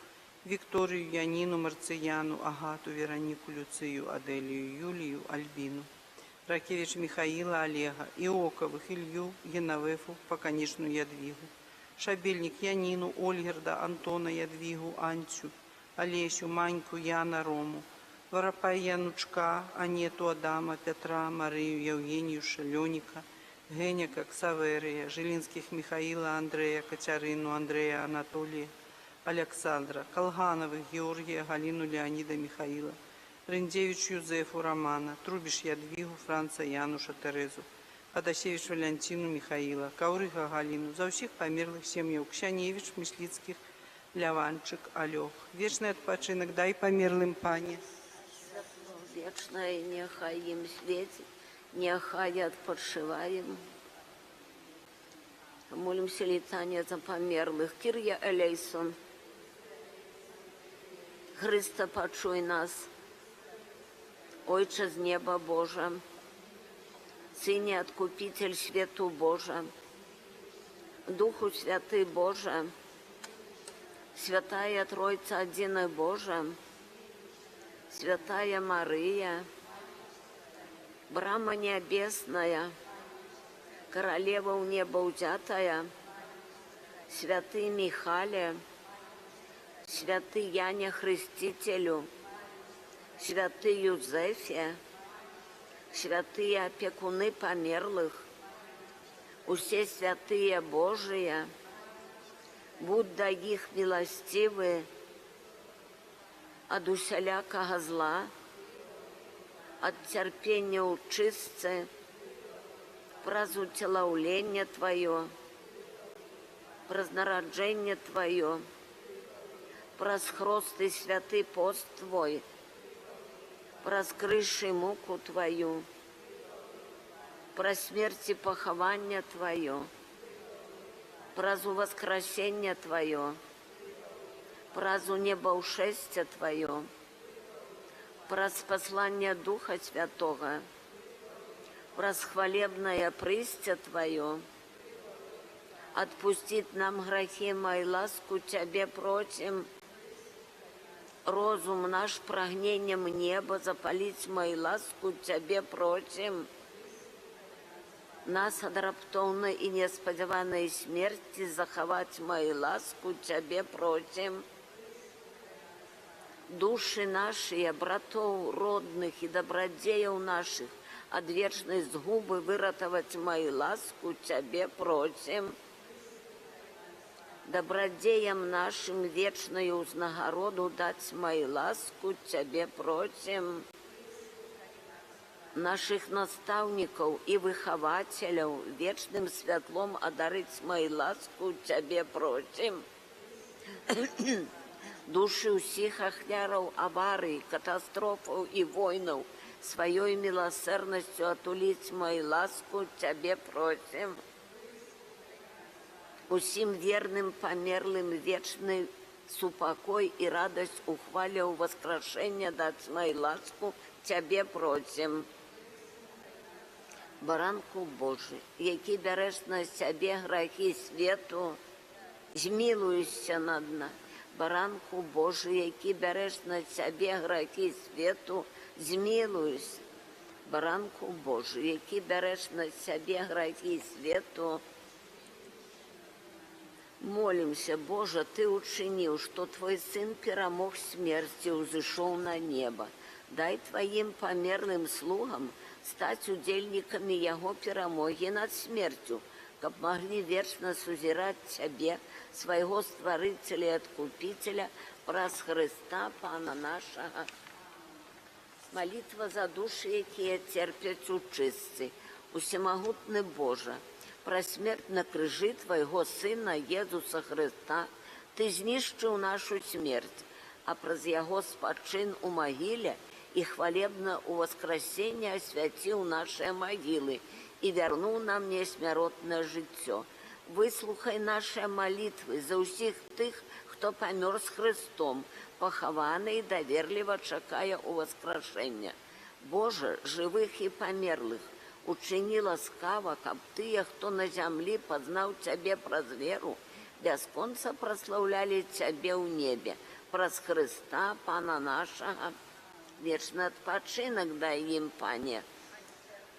Викторию, Янину, Марцияну, Агату, Веронику, Люцию, Аделию, Юлию, Альбину, Ракевич Михаила, Олега, Иоковых, Илью, Яновефу, Поконечную, Ядвигу, Шабельник, Янину, Ольгерда, Антона, Ядвигу, Анцю, Олесю, Маньку, Яна, Рому, Воропай, Янучка, Анету, Адама, Петра, Марию, Евгению, Шеленика, Геняка, Ксаверия, Жилинских, Михаила, Андрея, Катерину, Андрея, Анатолия, Александра, Колгановых, Георгия, Галину, Леонида, Михаила, Рендевич, Юзефу, Романа, Трубиш, Ядвигу, Франца, Януша, Терезу, Адасевич, Валентину, Михаила, Каурыга, Галину, за всех померлых семьев, Ксяневич, Мислицких, Ляванчик, Алёх. Вечный отпочинок дай померлым, Пане. Вечное нехай им светит, нехай отпочиваем. Молимся летания за померлых. Кирья Элейсон, Христа, почуй нас, Отче з неба Божа, Сыне Откупитель свету Божа, Духу Святый Божа, Святая Тройца Одиной Божа, Святая Мария, Брама Небесная, Королева у неба взятая, Святый Михале, Святый Яне Хрестителю, Святый Юзефе, Святые опекуны померлых, усе святые Божие, будь да их милостивы от усялякого зла, от терпения учистцы, праз утілаўлення Твое, праз нараджэнне Твое, праз хрост и святый пост Твой, праз крыш и муку Твою, праз смерть и поховання Твое, праз воскресение Твое, праз небоушествие Твое, праз послание Духа Святого, праз хвалебное прыстье Твое, отпустит нам грехи мои, ласку Тебе просим, розум наш прагнением неба запалить мои, ласку Тебе просим, нас от раптовной и несподеванной смерти заховать мои, ласку Тебе просим, души наши, братов родных и добродеев наших от вечной згубы выратовать мои, ласку Тебе просим, добродеям нашим вечную узнагороду дать мои, ласку Тебе просим, наших наставников и выхователей вечным светлом одарить мои, ласку Тебе просим, души усіх ахвяров аварий, катастрофов и войнов своей милосердностью отулить мои, ласку Тебе просим, усім верным померлым вечный супокой и радость ухваля у воскрешения дать мои, ласку Тебе просим, Баранку Божий, який береш на себе грехи світу, змилуйся над нами. Баранку Божий, який береш на себе грехи світу, змилуйся. Баранку Божий, який береш на себе грехи світу, молимся, Боже, Ты учинил, что Твой Сын перемог смерти и взошел на небо. Дай Твоим померлым слугам стать удельниками Его перемоги над смертью, как могли вечно сузирать Тебе, своего Створителя и Откупителя, праз Христа, Пана нашего. Молитва за души, які терпять у чистці. Усемогутний Боже, про смерть на крижі Твоего Сина Єзуса Христа Ти знищив нашу смерть, а праз Його спочин у могиле и хвалебно у воскресения освятил наши могилы и вернул нам несмертное життя. Выслухай наши молитвы за усіх тих, хто помер з Христом, похований і довірливо чекає у воскрешення. Боже, живих і померлих, учини ласкаво, каб тыя, хто на землі познав Тебе праз веру, без конца прославляли Тебе в небе, праз Христа, Пана нашего. Вечный odpoczynek дай їм, Пане,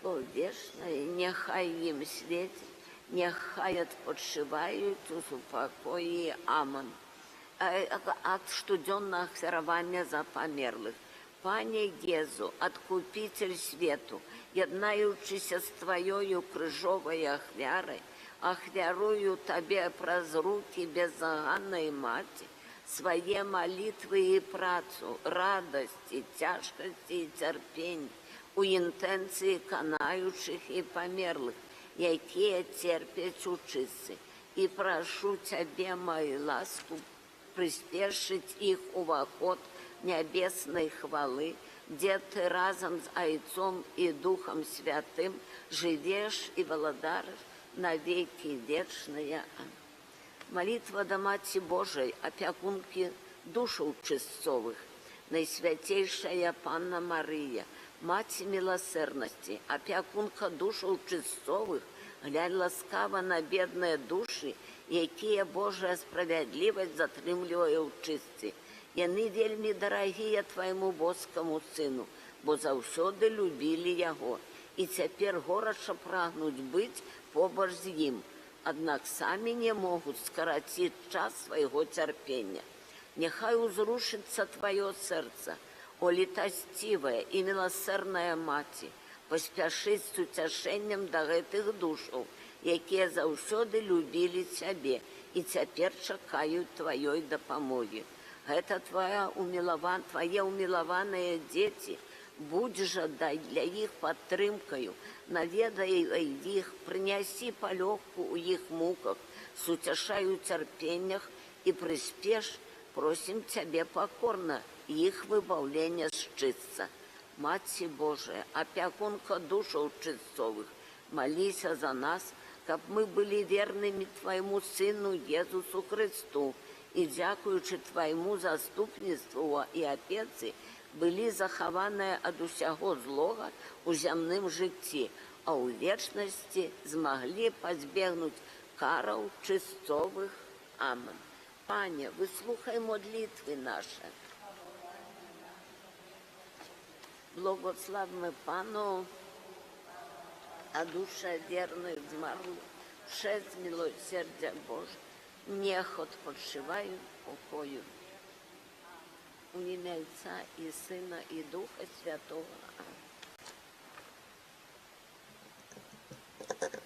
о вічний, нехай їм світить, нехай відпочивають у спокої. Амин. От штуденного херования за померлых. Пане Єзу, Откупитель свету, єднаючися з Твоєю крижовою ахвярой, ахвярую Тебе праз руки беззаганной Мати, свои молитвы и працу, радости, тяжкости и терпения, у интенції канаючих и померлых, які терпять у чистці. И прошу Тебе, мою ласку, приспешить их увоход небесной хвалы, где Ты разом с Отцом и Духом Святым живешь и владаешь навеки вечные. Молитва до Мати Божией, опекунки душу чистцовых, Наисвятейшая Панна Мария, Мати милосердности, опекунка душу чистцовых, глянь ласкаво на бедные души, якія Божия справедливость затрымлівае ў чыстцы. Яны вельмі дарагія Твайму боскаму Сыну, бо заўсёды любілі Яго, і цяпер горача прагнуць быць побач з ім, аднак самі не могуць скараціць час свайго цярпення. Няхай узрушыцца Твоё сэрца, о літасцівая і міласэрная Маці, паспяшыць з уцяшэннем да гэтых душаў, якія заўсёды любілі Цябе і цяпер чакаюць Тваёй дапамогі. Гэта Твае умілаваныя дзеці, будь жа для іх падтрымкаю, наведай іх, прынясі палёгку ў іх муках, суцяшай у цярпеннях і прыспеш, просім Цябе пакорна іх выбаўлення з чыстца. Маці Божая, опекунка душаў чыстцовых, молися за нас, каб мы былі вернымі Твайму Сыну Езусу Христу і, дзякуючы Твайму заступніцтву і апецы, былі захаваныя ад усяго злога ў зямным жыцці, а ў вечнасці змаглі пазбегнуць караў чыстцовых. Амин. Пане, выслухай молитвы наши. Благословmy Panu, a dusze wiernych zmarłych przez miłosierdzia Boże niech odpoczywają w pokoju. W imię Ojca i Syna i Ducha Świętego. Amen.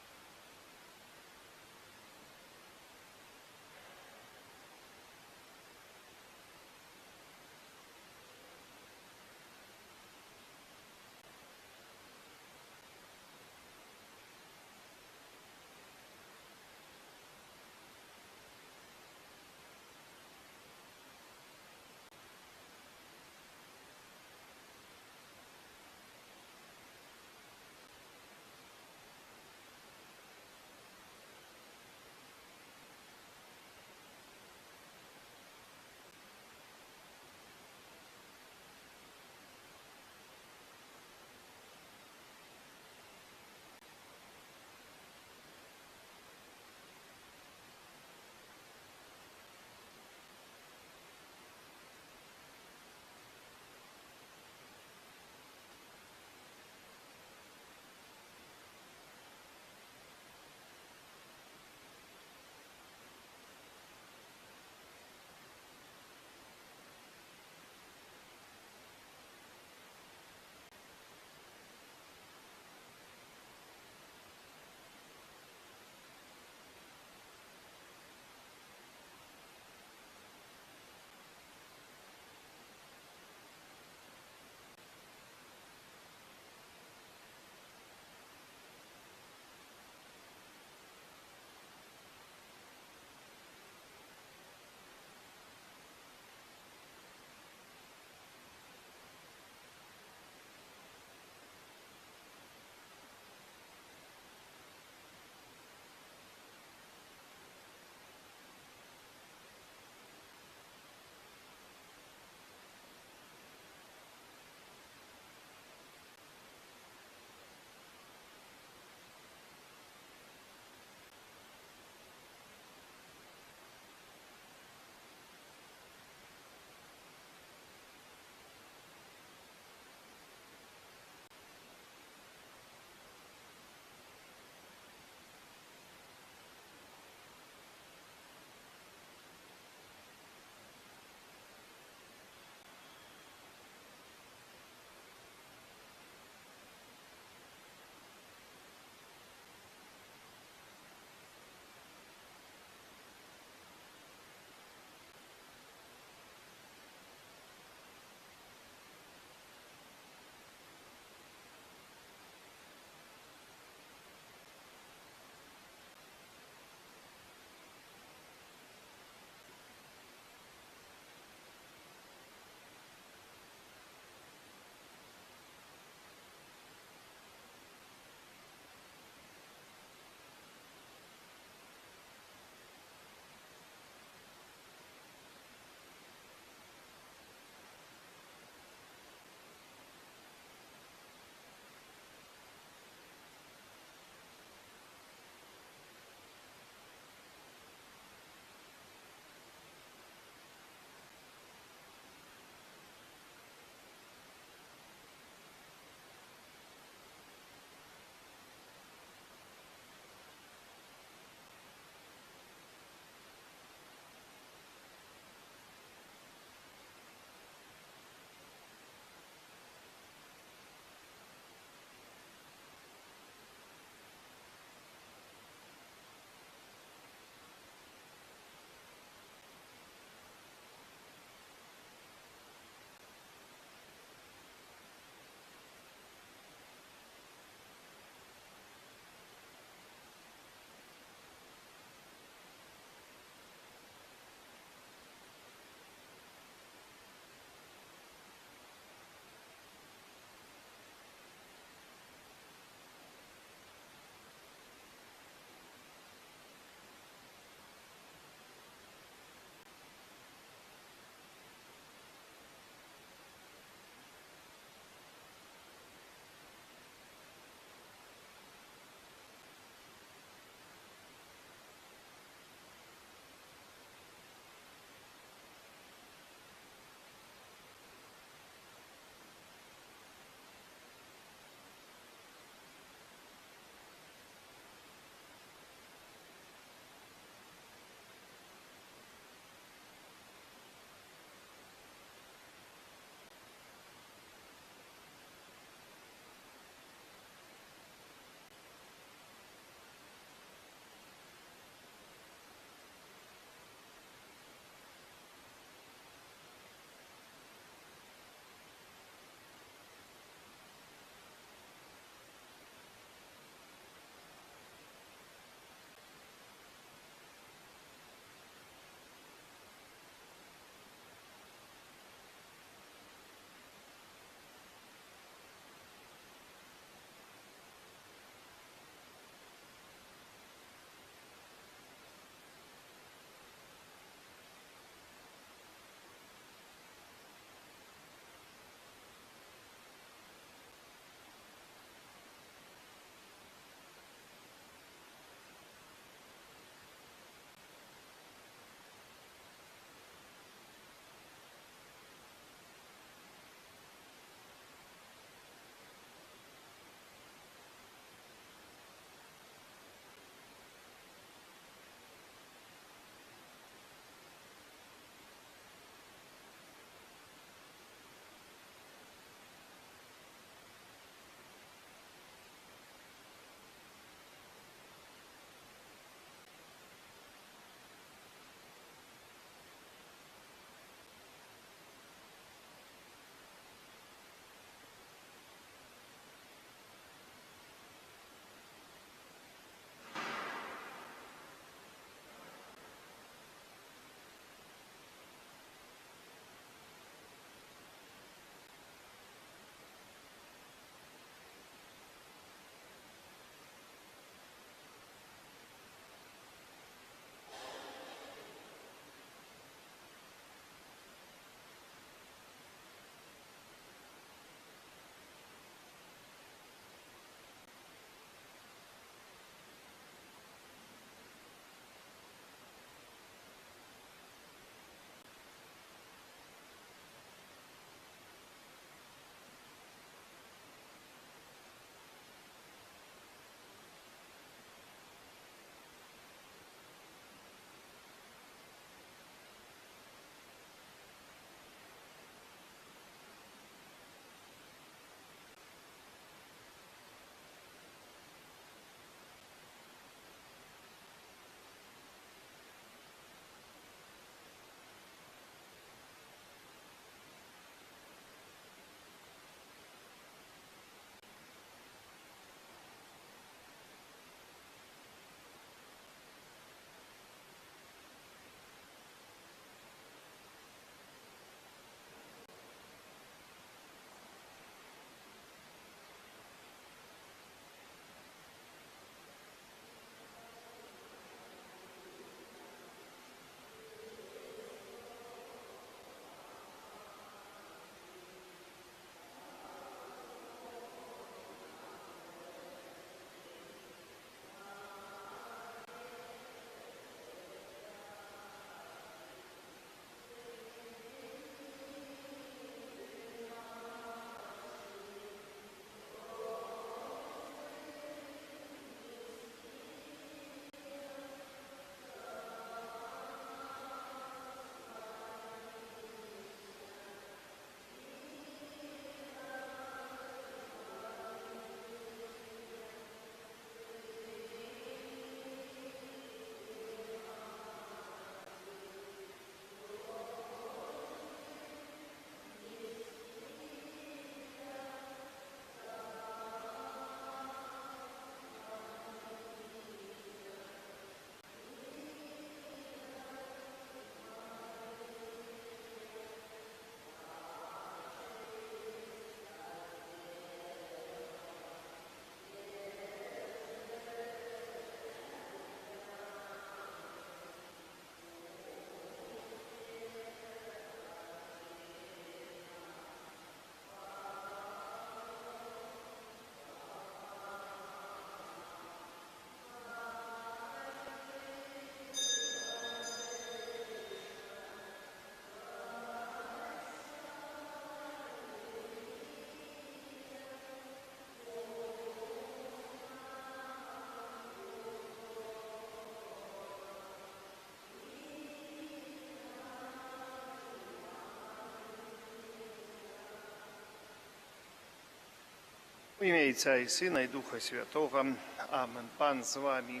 В ім'я Отця і Сина, і Духа Святого. Амен. Пан з вами.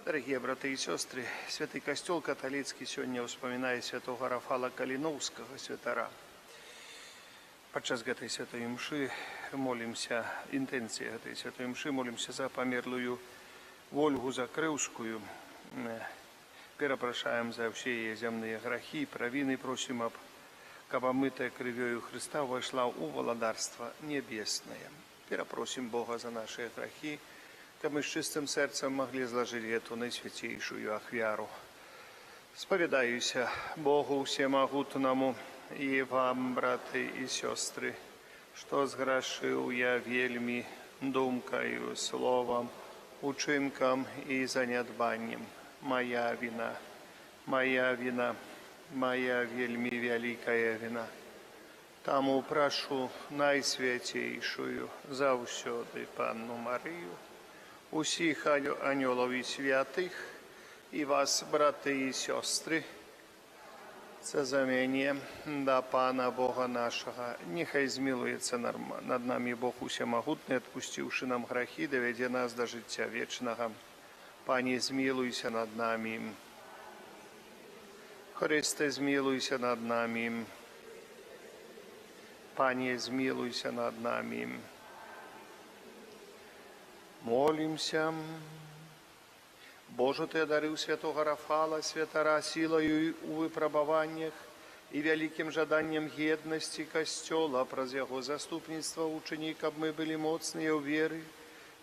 Дорогие браты и сестры, Святый Костел католицкий сегодня вспоминает святого Рафала Калиновского, святара. Подчас гэтай святой мши молимся, интенции этой святой мши молимся за померлую Ольгу Закрывскую. Перепрошаем за все ее земные грехи, провины, просим об, каб омытая кровью Христа вошла у Володарство Небесное. Перепросим Бога за наши грехи, как мы с чистым сердцем могли сложить эту наисвятейшую ахвяру. Споведаюся Богу Всемогутному и вам, браты и сестры, что сгрешил я вельми думкою, словом, учинком и занедбанием. Моя вина, моя вина, моя вельми великая вина. Тому прошу найсвятейшую завсёды Панну Марию, усіх аньолов і святих, і вас, брати і сестри, це знамение до Пана Бога нашего. Нехай змилуется над нами Бог Усемогутный, отпустивши нам грехи, доведе нас до життя вечного. Пане, змилуйся над нами. Христе, змилуйся над нами. Пане, змилуйся над нами. Молимся. Боже, Ты одарил святого Рафала, святара, силою у выпробованиях и великим жаданием гедности Костела, проз Его заступництва ученик, об мы были моцные у веры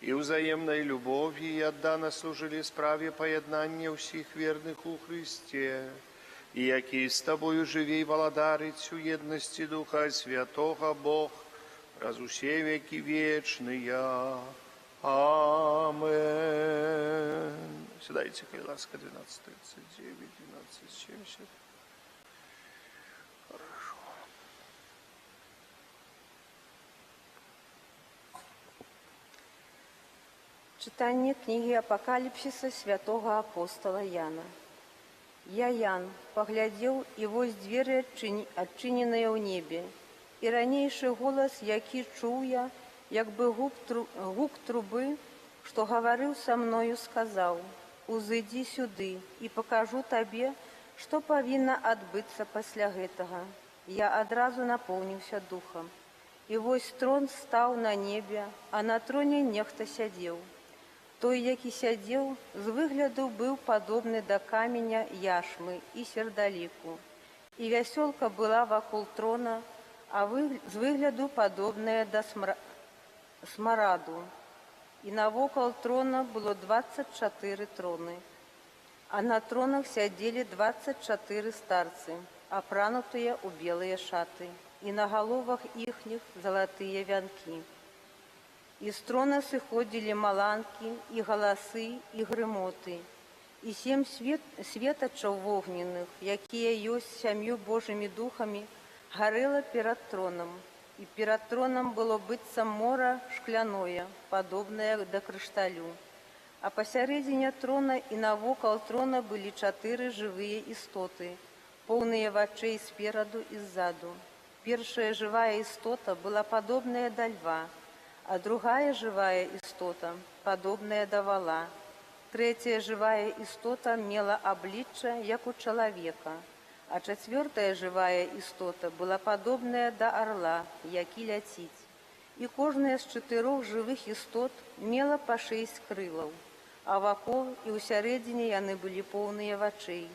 и взаимной любови, и отдано служили справе поеднания всех верных у Христе, и яки с Тобою живей володарицу едности Духа Святого Бог, раз усе веки вечные. Амен. Сідайте, хай ласка, 12:39, 12:70. Хорошо. Читание книги Апокалипсиса святого апостола Яна. Я, Ян, поглядел, и вось двери отчиненные в небе, и ранейший голос, який чув я, як би гук труби, что говорил со мною, сказал: «Узыди сюды, и покажу тебе, что повинно отбыться пасля гэтага». Я одразу наполнился духом. И вось трон стал на небе, а на троне нехта сядел. Той, які сядел, з выгляду был подобный до каменя яшмы и сердолику. И веселка была вокруг трона, а з выгляду подобная до смараду. И навокал трона было 24 троны, а на тронах сядели 24 старцы, опранутые у белые шаты, и на головах ихних золотые венки. Из трона сыходили маланки, и голосы, и гремоты, и 7 светочев вогненных, якие есть 7 Божьими духами, горело перед троном. И перед троном было быццам мора шкляное, подобное до кришталю. А посередине трона и навокал трона были 4 живые истоты, полные вачей спереду и сзаду. Первая живая истота была подобная до льва, а другая живая истота подобная до вола. Третья живая истота мела обличье, як у человека, а 4 живая истота была подобная до орла, які ляціць. И кожная з 4 живых истот мела по 6 крылаў, а вакол и у сярэдзіне яны были полные вачей.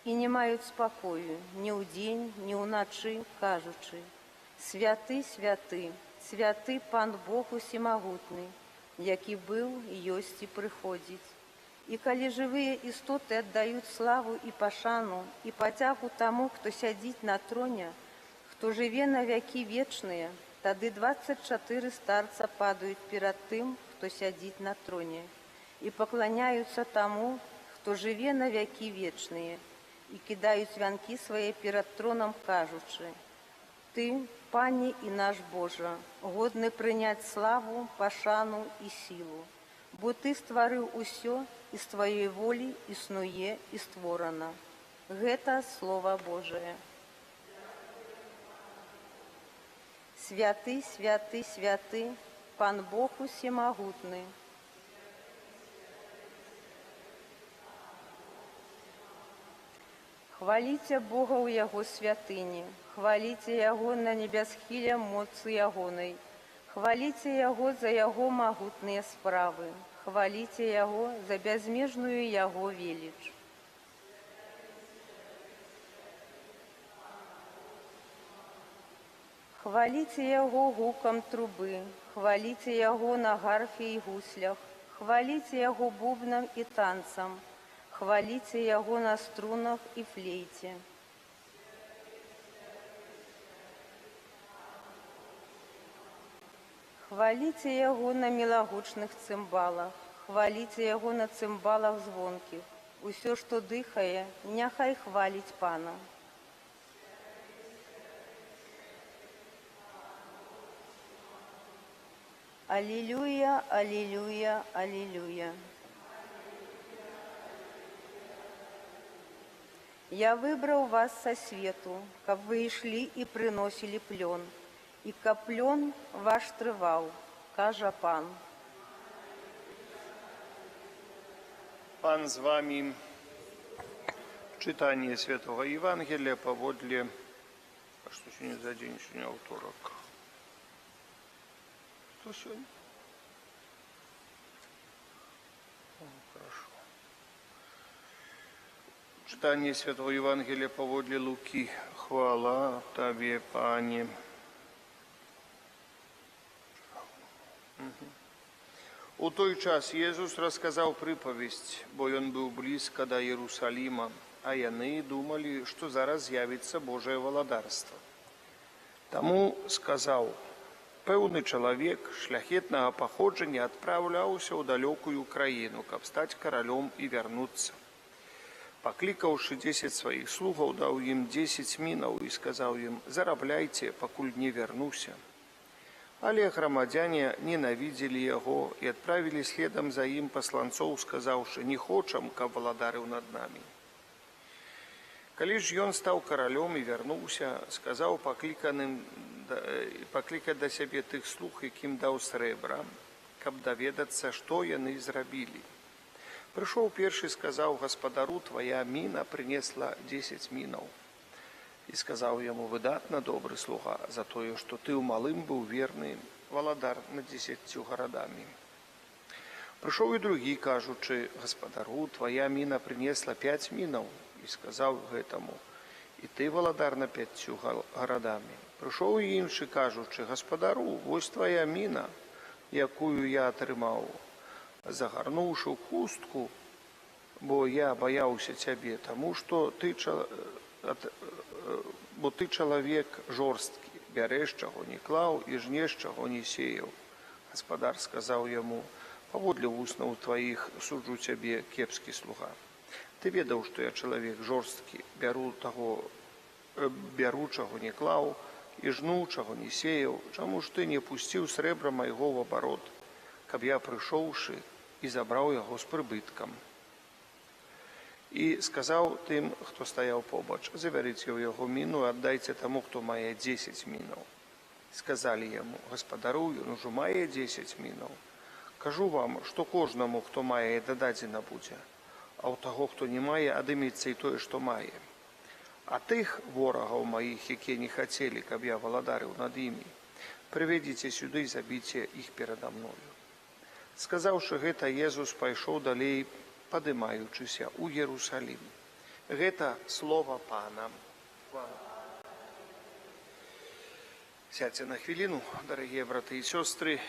И не маюць спокою ни ў дзень, ни ў начы, кажучы: «Святы, святы, святы Пан Бог Усемогутный, які был, ёсць и приходить». И коли живые истоты отдают славу и пошану, и потягу тому, кто сядит на троне, кто живе на веки вечные, тады 24 старца падают перед тем, кто сядит на троне, и поклоняются тому, кто живе на веки вечные, и кидают венки свои перед троном, кажучи: «Ты, Пане и наш Боже, годны принять славу, пошану и силу, бо Ты створил усё, і з Твоєї волі існує і створено». Гэта Слово Божие. Святы, святы, святы, Пан Бог усемогутный. Хваліце Бога ў Яго святыні, хваліце Яго на небясхіле моцы Ягонай, хваліце Яго за Яго магутныя справы, хваліце Яго за бязмежную Яго веліч. Хваліце Яго гукам трубы, хваліце Яго на гарфе і гуслях, хваліце Яго бубнам і танцам, хваліце Яго на струнах і флейце. Хваліце Яго на мілагучных цымбалах, хваліце Яго на цымбалах звонкіх. Усё, што дыхае, няхай хваліць Пана. Алілюя, алілюя, алілюя. Я выбраў вас са свету, каб вы ішлі і прыносілі плён, і каб плён ваш трываў, кажа Пан. Пан з вами. Читание Святого Евангелия поводле... А что сегодня за день? Сегодня вторник. Что сегодня? Хорошо. Читание Святого Евангелия поводле Луки. Хвала Тебе, Пане. У той час Jesús расказаў прыпавесць, бо ён быў блізка да Иерусалима, а яны думалі, што зараз з'явіцца Божае валадарства. Таму сказаў: пэўны чалавек шляхетнага паходжання адпраўляўся ў далёкую краіну, каб стаць каралём і вярнуцца. Паклікаўшы 10 сваіх слугаў, даў ім 10 мінаў і сказаў ім: зарабляйце, пакуль не вярнуся. Але грамадзяне ненавідзелі яго і адправілі следам за ім пасланцоў, сказаўшы: не хочам, каб валадарыў над намі. Калі ж ён стаў каралём і вярнуўся, сказаў паклікаць да сябе тых слуг, якім даў срэбра, каб даведацца, што яны зрабілі. Прыйшоў першы, сказаў гаспадару: твая міна прынесла 10 мінаў. І сказаў яму: выдатна, добры слуга, за тое, што ты ў малым быў верны валадар над 10 гарадамі. Прыйшоў і другі, кажучы: гаспадару, твая міна прынесла 5 мінаў. І сказаў гэтаму: і ты валадар над 5 гарадамі. Прыйшоў і іншы, кажучы: гаспадару, вось твая міна, якую я атрымаў, загарнуўшы ў хустку, бо я баяўся цябе, таму што ты чалавек жорсткі, бярэш, чаго не клаў, і жнеш, чаго не сеяў. Гаспадар сказаў яму: паводле вуснаў тваіх суджу цябе, кепскі слуга. Ты ведаў, што я чалавек жорсткі, бяру, чаго не клаў, і жну, чаго не сеяў. Чаму ж ты не пусціў срэбра майго в абарот, каб я, прыйшоўшы, і забраў яго з прыбыткам? І сказаў тым, хто стаяў побач: завярыце ў яго міну і аддайце таму, хто мае 10 мінаў. Сказалі яму: гаспадару, ён ужо мае 10 мінаў. Кажу вам, што кожнаму, хто мае, дададзена будзе, а ў таго, хто не мае, адымецца і тое, што мае. А тых ворагаў маіх, якія не хацелі, каб я валадарыў над імі, прыведзіце сюды і забіце іх перада мною. Сказаўшы гэта, Jesús пайшоў далей, падымаючыся ў Иерусалим. Гэта слова Пана. Сядьте на хвилину, дорогие браты и сестры.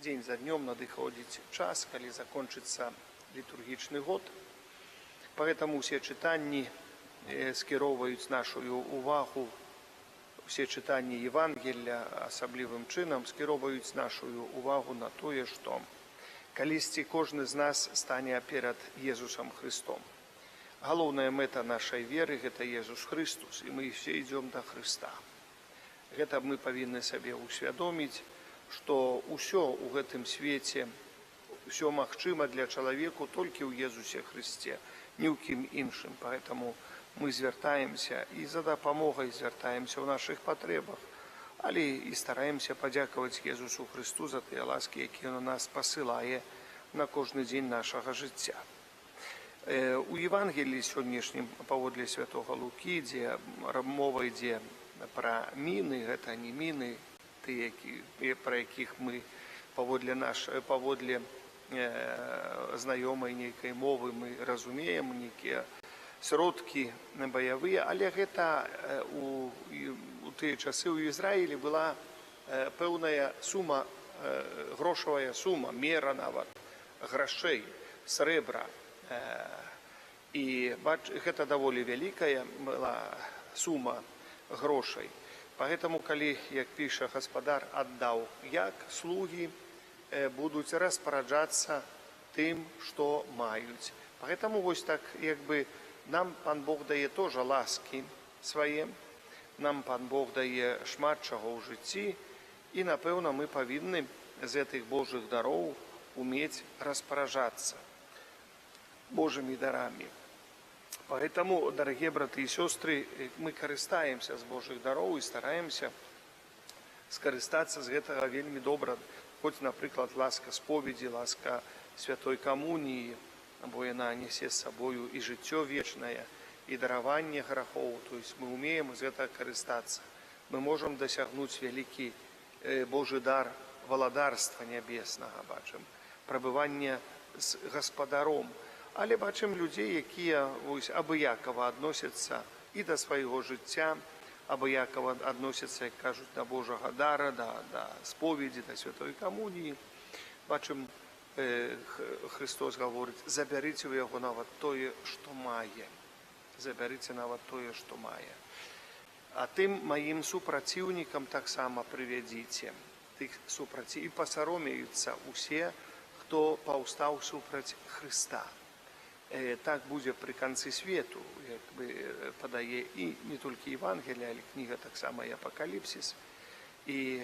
День за днем надыходзіць час, калі закончыцца літургічны год. Поэтому все чытанні скіроўваюць нашу увагу, все чытанні Евангелия асаблівым чынам скіроўваюць нашу увагу на тое, што калісьці кожны з нас стане перад Езусам Христом. Галоўная мэта нашай веры – гэта Езус Христус, і мы все ідзём да Христа. Гэта мы павінны сабе усвядоміць, што ўсё ў гэтым свеце, ўсё магчыма для чалавеку толькі ў Езусе Христе, ні ў кім іншым. Поэтому мы звяртаемся і за дапамогай звяртаемся ў нашых патрэбах, але і стараемся падзякаваць Езусу Христу за тыя ласкі, якія ён на нас пасылае на кожны дзень нашага жыцця. У Евангеліі сённяшнім паводле святога Лукі, дзе мова ідзе пра міны, гэта не міны, тыя, пра якіх мы паводле знаёмай нейкай мовы мы разумеем, нейкія сродкі баявыя, але гэта у тыя часы ў Ізраілі была пэўная сума, грошавая сума, мера нават грашэй, срэбра. І гэта даволі вялікая была сума грошай. Поэтому, калі, як піша гаспадар, аддаў, як слугі будуць распараджацца тым, што маюць. Поэтому вось так, як бы, нам Пан Бог дае тоже ласкі свае, нам Пан Бог дае шмат чаго ў жыцці, і, напэўна, мы павінны з гэтых Божых дароў умець распараджацца Божымі дарамі. Поэтому, дорогие браты и сестры, мы карыстаемся з Божых дароў і стараемся скарыстацца з гэтага вельмі добра. Хоць, напрыклад, ласка споведзі, ласка святой камуніі, бо яна нясе з сабою і жыццё вечнае, і дараванне грахоў. То есть мы умеем з гэтага карыстацца. Мы можам дасягнуць вялікі Божы дар валадарства нябеснага, бачым, прабывання з гаспадаром. Але бачым людзей, якія абыякава адносяцца і да свайго жыцця, абыякава адносяцца, як кажуць, да Божага дара, да споведзі, да святой камуніі. Бачым, Христос гаворыць, забярыце ў яго нават тое, што мае. Забярыце нават тое, што мае. А тым маім супраціўнікам таксама прывядзіце. І пасаромеюцца усе, хто паўстаў супраць Хрыста. Так будзе пры канцы свету, як бы падае і не толькі Евангелие, але кніга таксама і Апакаліпсіс. І,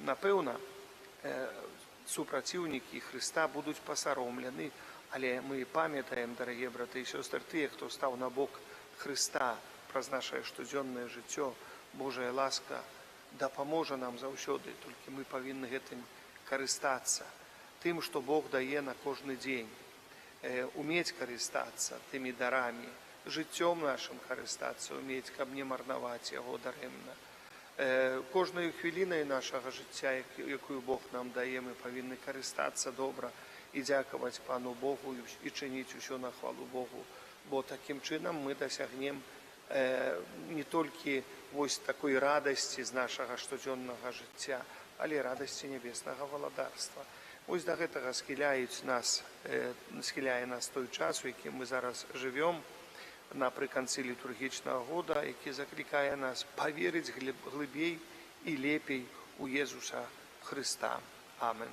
напэўна, супраціўнікі Хрыста будуць пасаромлены, але мы памятаем, дарагія браты і сёстры, тыя, хто стаў на бок Хрыста праз нашае штодзённае жыццё, Божая ласка дапаможа нам заўсёды, толькі мы павінны гэтым карыстацца, тым, што Бог дае на кожны дзень. Умець карыстацца тымі дарамі, жыццём нашым карыстацца, умець, каб не марнаваць яго дарэмна. Кожнаю хвілінай нашага жыцця, якую Бог нам дае, мы павінны карыстацца добра і дзякаваць Пану Богу і чыніць усё на хвалу Богу, бо такім чынам мы дасягнем не толькі вось такой радасці з нашага штодзённага жыцця, але радасці нябеснага валадарства. Вось да гэтага схіляе нас той час, у якім мы зараз жывём, напрыканцы літургічнага года, які заклікае нас паверыць глыбей і лепей у Езуса Хрыста. Амен.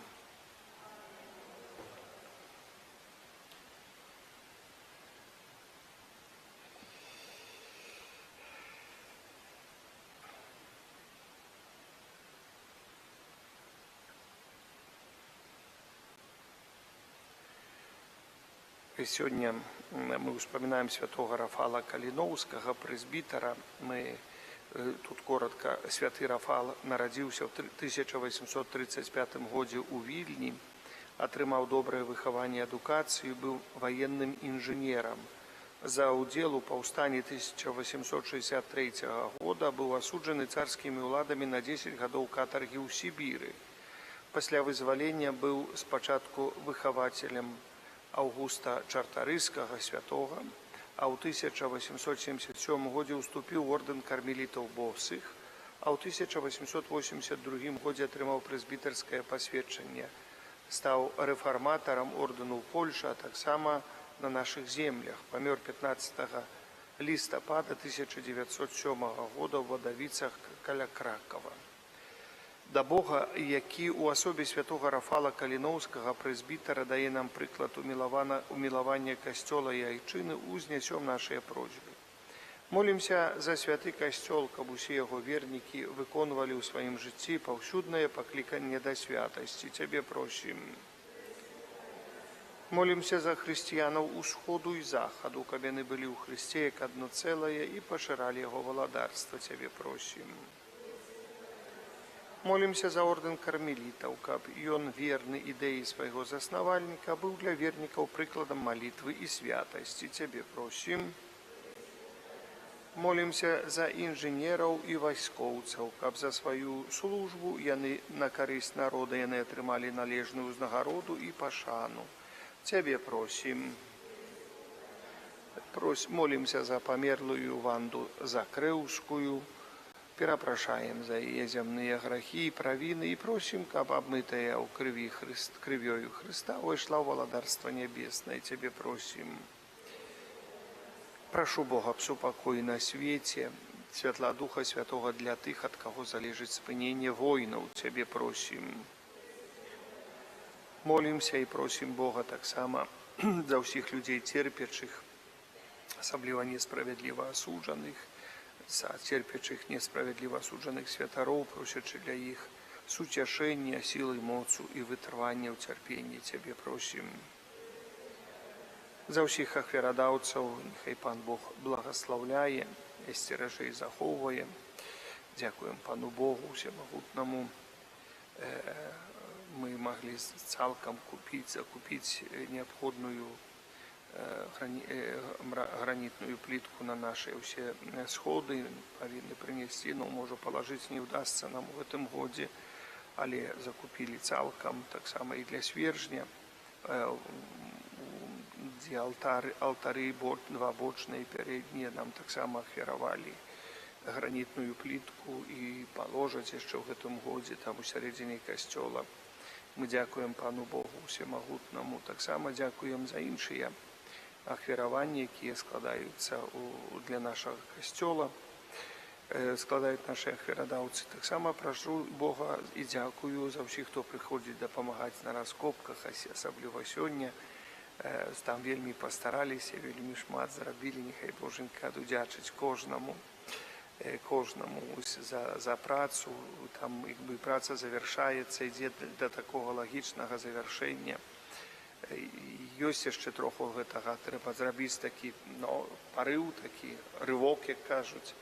Сегодня мы вспоминаем святого Рафала Каліноўскага, прэзбітара. Мы тут коротко. Святы Рафал нарадзіўся ў 1835 годзе ў Вільні, атрымаў добрае выхаванне, адукацыю, быў ваенным інжынерам. За ўдзел у паўстанні 1863 года быў асуджаны царскімі ўладамі на 10 гадоў катаргі ў Сібіры. Пасля вызвалення быў спачатку выхавацелем Аўгуста Чартарыскага святога, а ў 1877 годзе ўступіў у ордэн кармелітаў босых, а ў 1882 годзе атрымаў прэзбітарскае пасведчанне. Стаў рэфарматарам ордэну Польши, а таксама на нашых землях. Памёр 15 лістапада 1907 года ў Вадавіцах каля Кракова. Да Бога, які ў асобе святога Рафала Каліноўскага, прэзбітара, дае нам прыклад умілавання касцёла і айчыны, узнясём нашыя просьбы. Молімся за святы касцёл, каб усе яго вернікі выконвалі ў сваім жыцці паўсюднае пакліканне да святасці. Цябе просім. Молімся за хрысціянаў усходу і захаду, каб яны былі ў Хрысце як адно цэлае і пашыралі яго валадарства, цябе просім. Молімся за ордэн кармелітаў, каб ён, верны ідэі свайго заснавальніка, быў для вернікаў прыкладам малітвы і святасці, цябе просім. Молімся за інжынераў і вайскоўцаў, каб за сваю службу яны на карысць народа яны атрымалі належную ўзнагароду і пашану. Цябе просім. Молімся за памерлую Ванду Закрэўскую, перапрашаем за яе зямныя грахі і правіны і просім, каб абмытая ў крывёю Хрыста увайшла ў валадарства нябеснае. Цябе просім. Прашу Бога аб супакоі на свеце, святла Духа Святога для тых, ад каго залежыць спыненне войнаў. Цябе просім. Молімся і просім Бога таксама за ўсіх людзей церпячых, асабліва несправядліва асуджаных, за церпячых несправядліва асуджаных святароў, просячы для іх суцяшэння, сілы, моцу і вытрвання ў цярпенні. Цябе просім. За ўсіх ахвярадаўцаў, няхай Пан Бог благаслаўляе, асцеражэй захоўвае. Дзякуем Пану Богу Усемагутнаму. Мы могли цалкам закупить необходную гранитную плитку на наши все сходы, повинны принести, но, может, положить не удастся нам в этом году, але закупили цалкам, так само и для свержня, где алтары два бочные передние нам так само ахвяровали гранитную плитку и положить еще в этом году там у середине костела. Мы дзякуем Пану Богу Усемагутнаму, так само дзякуем за іншыя ахвяраванні, якія складаюцца для нашага касцёла, складаюць нашы ахвярадаўцы. Так само прашу Бога і дзякую за ўсіх, хто прыходзіць дапамагаць на раскопках, асабліва сёння. Там вельмі пастараліся, вельмі шмат зрабілі, няхай Боженька дудзячыць кожнаму за працу, там праца завяршаецца, ідзе да такога лагічнага завяршэння. Ёсць яшчэ троху гэтага, трэба зрабіць такі парыў, такі рывок, як кажуць,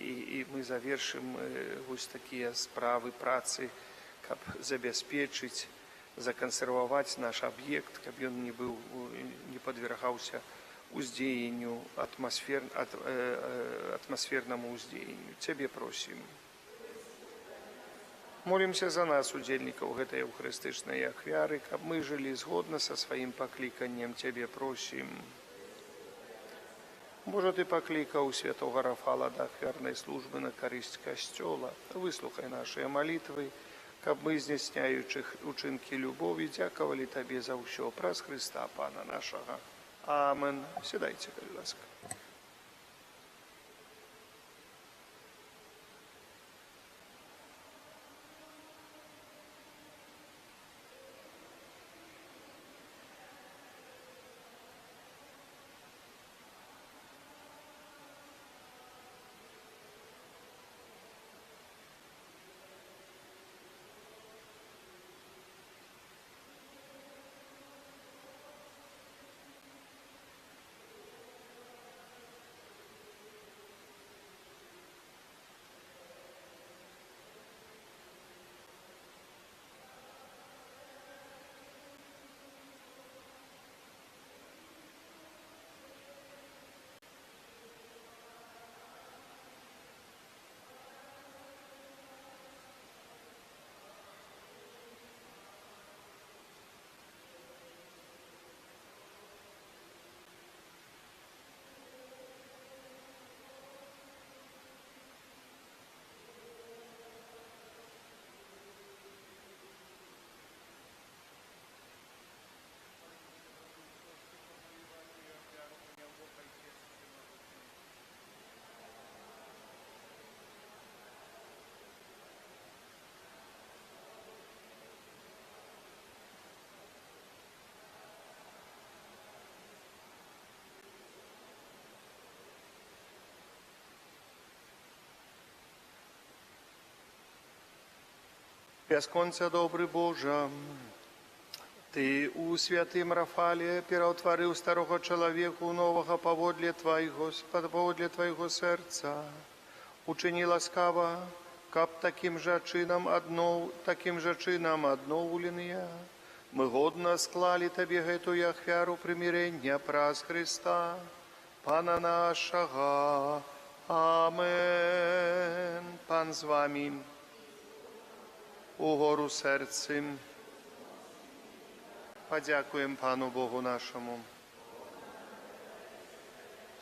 і мы завершым вось такія справы працы, каб забяспечыць, закансерваваць наш аб'ект, каб ён не падвяргаўся уздзеянню, атмасфернаму уздзеянню. Цябе просім. Молімся за нас, удзельнікаў гэтай эўхарыстычнай ахвяры, каб мы жылі згодна са сваім пакліканнем. Цябе просім. Божа, ты паклікаў святога Рафала да ахвярнай службы на карысць касцёла. Выслухай нашыя малітвы, каб мы, здзяйсняючы учынкі любові, дзякавалі табе за ўсё праз Хрыста Пана нашага. Амен. Сідайце, калі ласка. Бясконца добры Божа, Ты у святым Рафале пераўтварыў старога чалавека ў новага паводле твайго сэрца. Учыні ласкава, каб такім жа чынам адноўленыя мы годна склалі табе гэтую ахвяру прымірэння праз Хрыста, Пана нашага. Амен. Пан з вамі. Угору сэрцем. Падзякуем Пану Богу нашаму.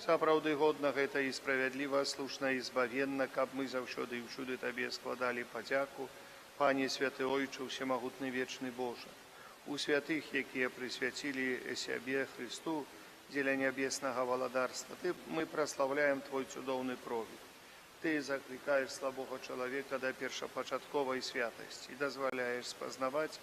Сапраўды годна гэта і справядліва, слушна і збавенна, каб мы заўсёды і ўсюды Табе складалі падзяку, Пане святы Ойче, усемагутны вечны Божа. У святых, якія прысвяцілі сябе Христу дзеля нябеснага валадарства, мы праслаўляем Твой цудоўны провід. Ты заклікаеш слабога чалавека да першапачатковай святасці і дазваляеш спазнаваць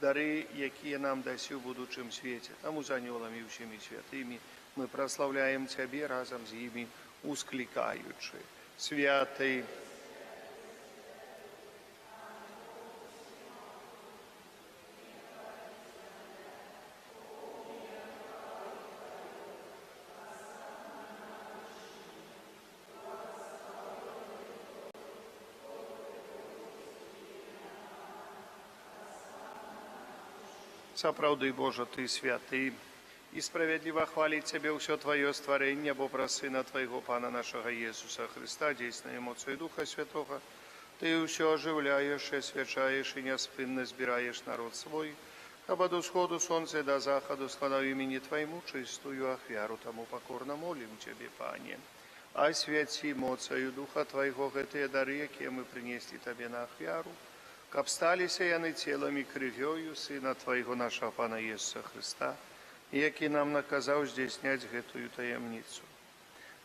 дары, якія нам дасі ў будучым свеце. Таму з анёламі ўсімі святымі мы праслаўляем Цябе разам з імі, усклікаючы. Святы. Сапраўды, Божа, Ты святы, і справядліва хваліць Цябе ўсё Тваё стварэнне, бо праз Сына Твайго Пана нашага Jesуса Христа, дзейснай эмоцыі Духа Святога, Ты ўсё ажыўляеш і асвячаеш і няспынна збіраеш народ свой, каб ад усходу сонца да захаду складаў імені Твайму чыстую ахвяру, таму пакорна молім Цябе, Пане. Асвяці моцаю Духа Твайго гэтыя дары, якія мы прынеслі Табе на ахвяру, каб сталіся яны целам і крывёю Сына Твайго нашага Пана Jesуса Христа, які нам наказаў здзяйсняць гэтую таямніцу.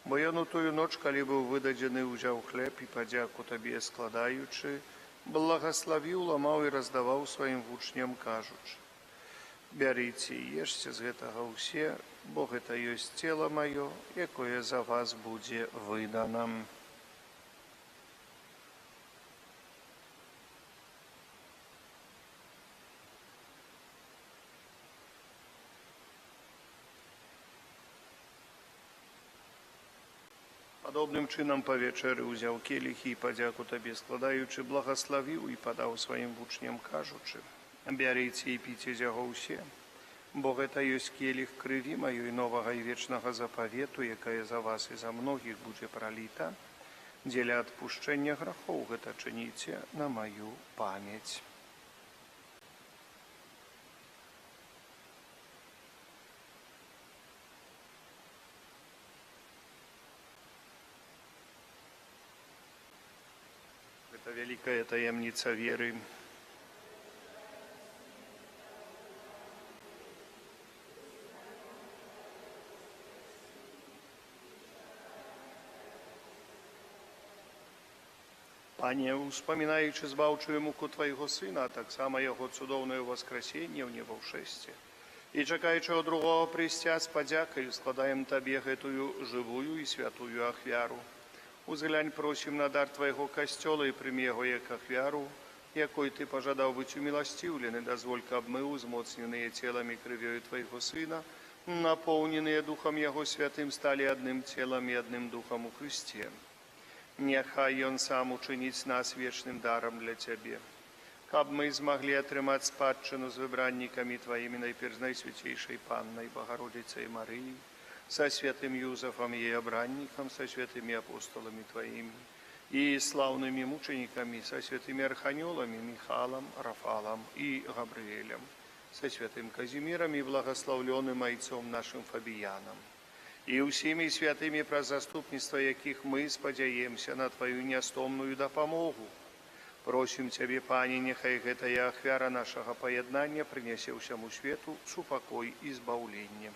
Бо ён у тую ноч, калі быў выдадзены, узяў хлеб і падзяку Табе складаючы, благаславіў, ламаў і раздаваў сваім вучням, кажучы: бярыце і ешце з гэтага ўсе, бо гэта ёсць цела маё, якое за вас будзе выдана. Падобным чынам па вечеры ўзяў келіхі і падзяку Табе складаючы, благаславіў і падаў сваім вучням, кажучы: бярыце і піце з яго ўсе, бо гэта ёсць келіх крыві маёй новага і вечнага запавету, якая за вас і за многіх будзе праліта, дзеля адпушчэння грахоў. Гэта чыніце на маю памяць. Это великая таямница веры. Пане, успамінаючы збаўчую муку Твайго Сына, а таксама Яго цудоўнае воскресенне ў небаўшэсце, і чакаючы другого прыйсця з падзякаю, складаем Табе гэтую жывую і святую ахвяру. Узглянь, просім, на дар Твайго касцёла і прымі яго як ахвяру, якой Ты пажадаў быць уміласціўлены. Дазволь, каб мы, узмоцненыя целам і крывёю Твайго Сына, напоўненыя Духам Яго Святым, сталі адным целам і адным Духам у Христе. Няхай Ён сам учыніць нас вечным дарам для Цябе, каб мы змаглі атрымаць спадчыну з выбраннікамі Тваімі, найперш Найсвяцейшай Паннай Багародзіцай Марыяй, со святым Юзефом ей обранником, со святыми апостолами Твоими и славными мучениками, со святыми архангелами Михалом, Рафалом и Габриэлем, со святым Казимиром и благословленным ойцом нашим Фабияном, и усими святыми, про заступництво яких мы спадзяемся на Твою нястомную дапамогу. Просим Цябе, Пане, нехай гэтая ахвяра нашага паяднання прынясе ўсяму свету супакой і збаўленне.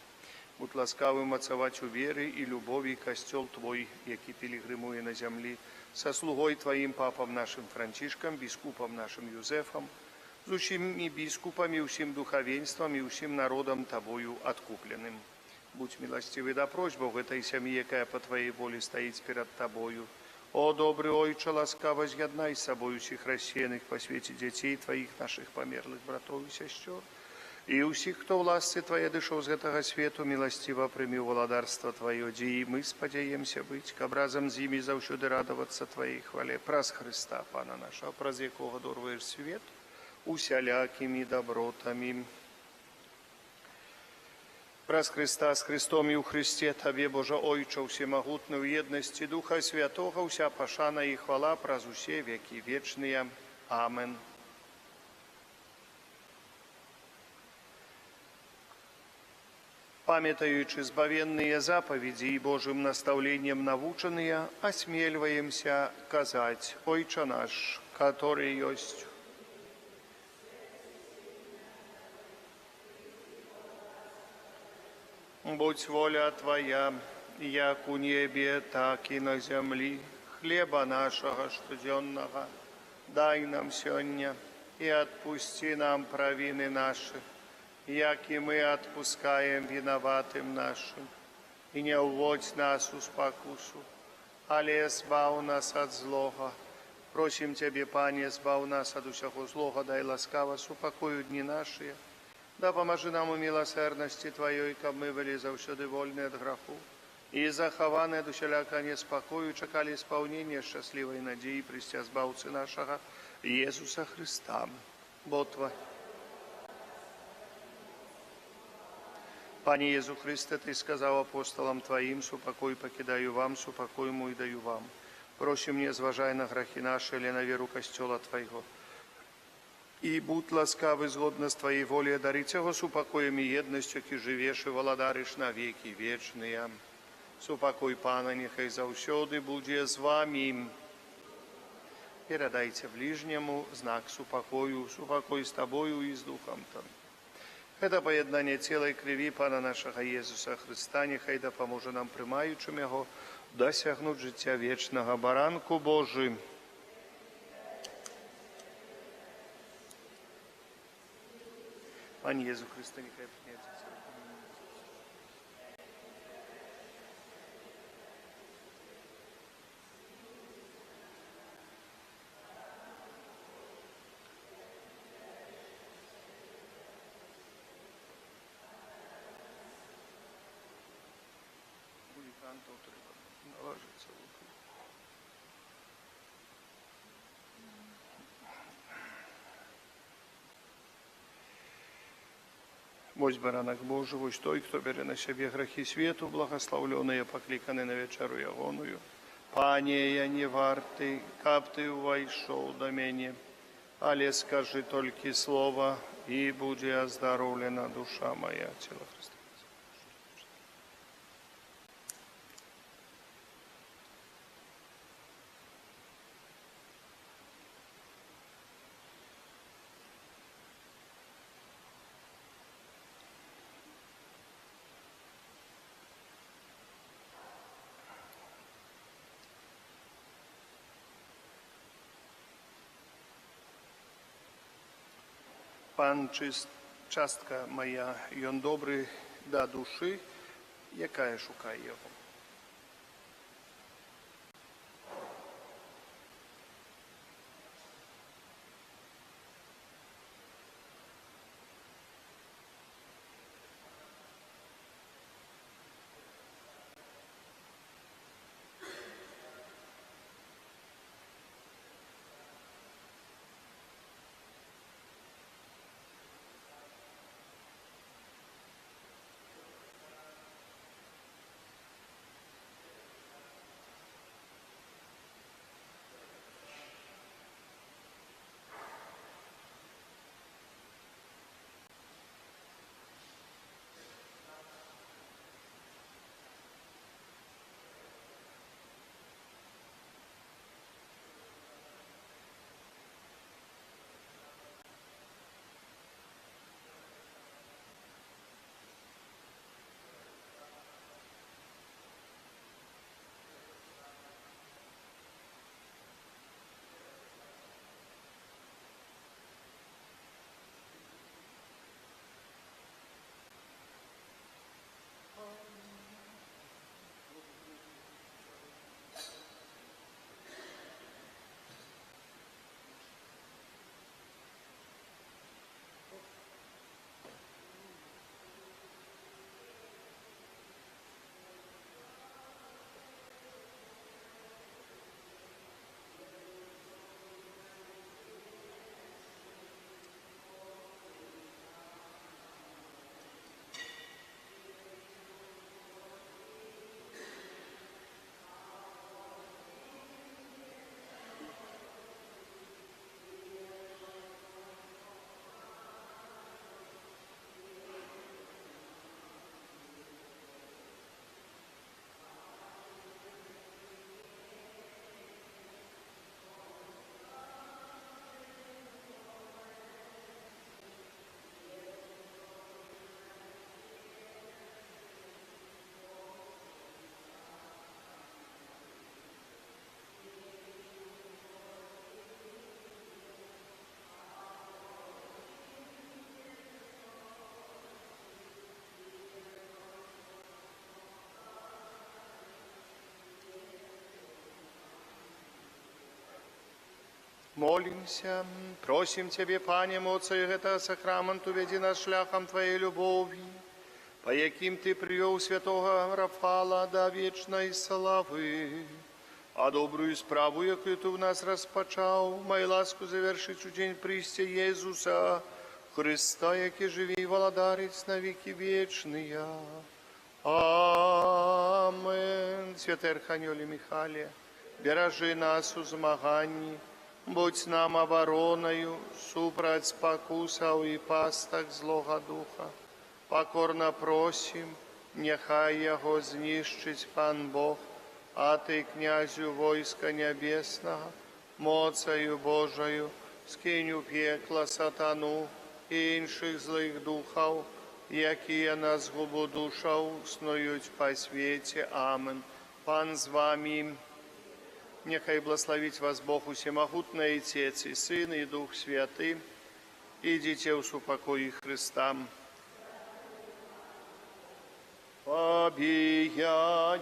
Будь ласкавы мацаваць у веры і любові касцёл Твой, які пілігрымуе на зямлі, са слугой Тваім папам нашым Францішкам, біскупам нашым Юзефам, з усімі біскупамі, усім духавенствам і усім народам Табою адкупленым. Будь міласцівы да просьбаў гэтай сям'і, якая па Тваей волі стаіць перад Табою. О, добры Ойче, ласкава з'яднай з сабою усіх рассеяных па свеце дзяцей Тваіх, нашых памерлых братоў і сясцёр, І ўсіх, хто ў ласцы Твае дышоў з гэтага свету, міласціва прымі ў валадарства Тваё, дзе і мы спадзяемся быць, каб разам з імі заўсёды радавацца Тваей хвале. Праз Хрыста, Пана нашага, праз якога дорваеш свет усялякімі добротамі. Праз Христа, з Христом і ў Христе Табе, Божа Ойча, всемагутны, ў еднасці Духа Святога, уся пашана і хвала праз усе векі вечныя. Амен. Памятаючи збавенные заповеди и Божьим наставлением навученные, осмеливаемся казать: «Ойче наш, который есть». Будь воля Твоя, як у небе, так и на земли. Хлеба нашего штоденного дай нам сегодня, и отпусти нам провины наши, як и мы отпускаем виноватым нашим. И не уводь нас в спокусу, але избав нас от злого. Просим Тебе, Пане, избав нас от усякого злого, дай ласкаво супокою дни наши. Да поможи нам у милосердности Твоей, каб мы были завсёды вольны от греху и захованы от усяляка неспокою, чекали исполнения счастливой надеи Христя Збавцы нашего Иисуса Христа. Бо Твой. Пане Иисус Христе, Ты сказал апостолам Твоим: «Супокой покидаю вам, супокой мой даю вам». Просим, не зважай на грехи наши или на веру Костела Твоего. И будь ласкавый згодно с Твоей волей дарить его супокоем и едностью, ки живешь и владаришь на веки вечные. Супокой Пана, нехай завсёды буде з вами. Передайте ближнему знак супокою, супокой с Тобою и с Духом Твоим. Это поєднання тіла і крові Пана нашого Ісуса Христа, нехай допоможе нам, приймаючим Його, досягнути життя вічного. Баранку Божий. Пане Ісусу Христе, нехай прийняться це. Наложиться в руку. Вось баранак Божий, вось той, хто бере на себе грехи свету, благословленные, покликаны на вечеру ягоную. Пане, я не вартый, каб Ты увайшов до меня, але скажи только слово, и буде оздоровлена душа моя. Тело Христа. Пан частка моя, і Он добрий до душі, яка шукає Його. Молимся, просим Тебе, Пане, моцаю гэтага сакраменту, веди нас шляхом Твоей любові, по яким Ты привел святого Рафала до вечной славы. А добрую справу, яку Ти в нас розпочав, май ласку завершить у день пристя Єзуса, Христа, який живий і владарить на віки вічні. Амен. Святий Архангеле Михайле, бережи нас у змаганні, будь нам обороною, супроть спокусов і пасток злого духа. Покорно просим, нехай його знищить Пан Бог, а Ти, князю войска небесного, моцею Божою, скинь у пекла сатану і інших злих духов, які на згубу душаў снують по світі. Амен. Пан з вами. Нехай благословить вас Бог усемогутний, Отец и Сын, и Дух Святый. Идите в супокои Христа. Побіяння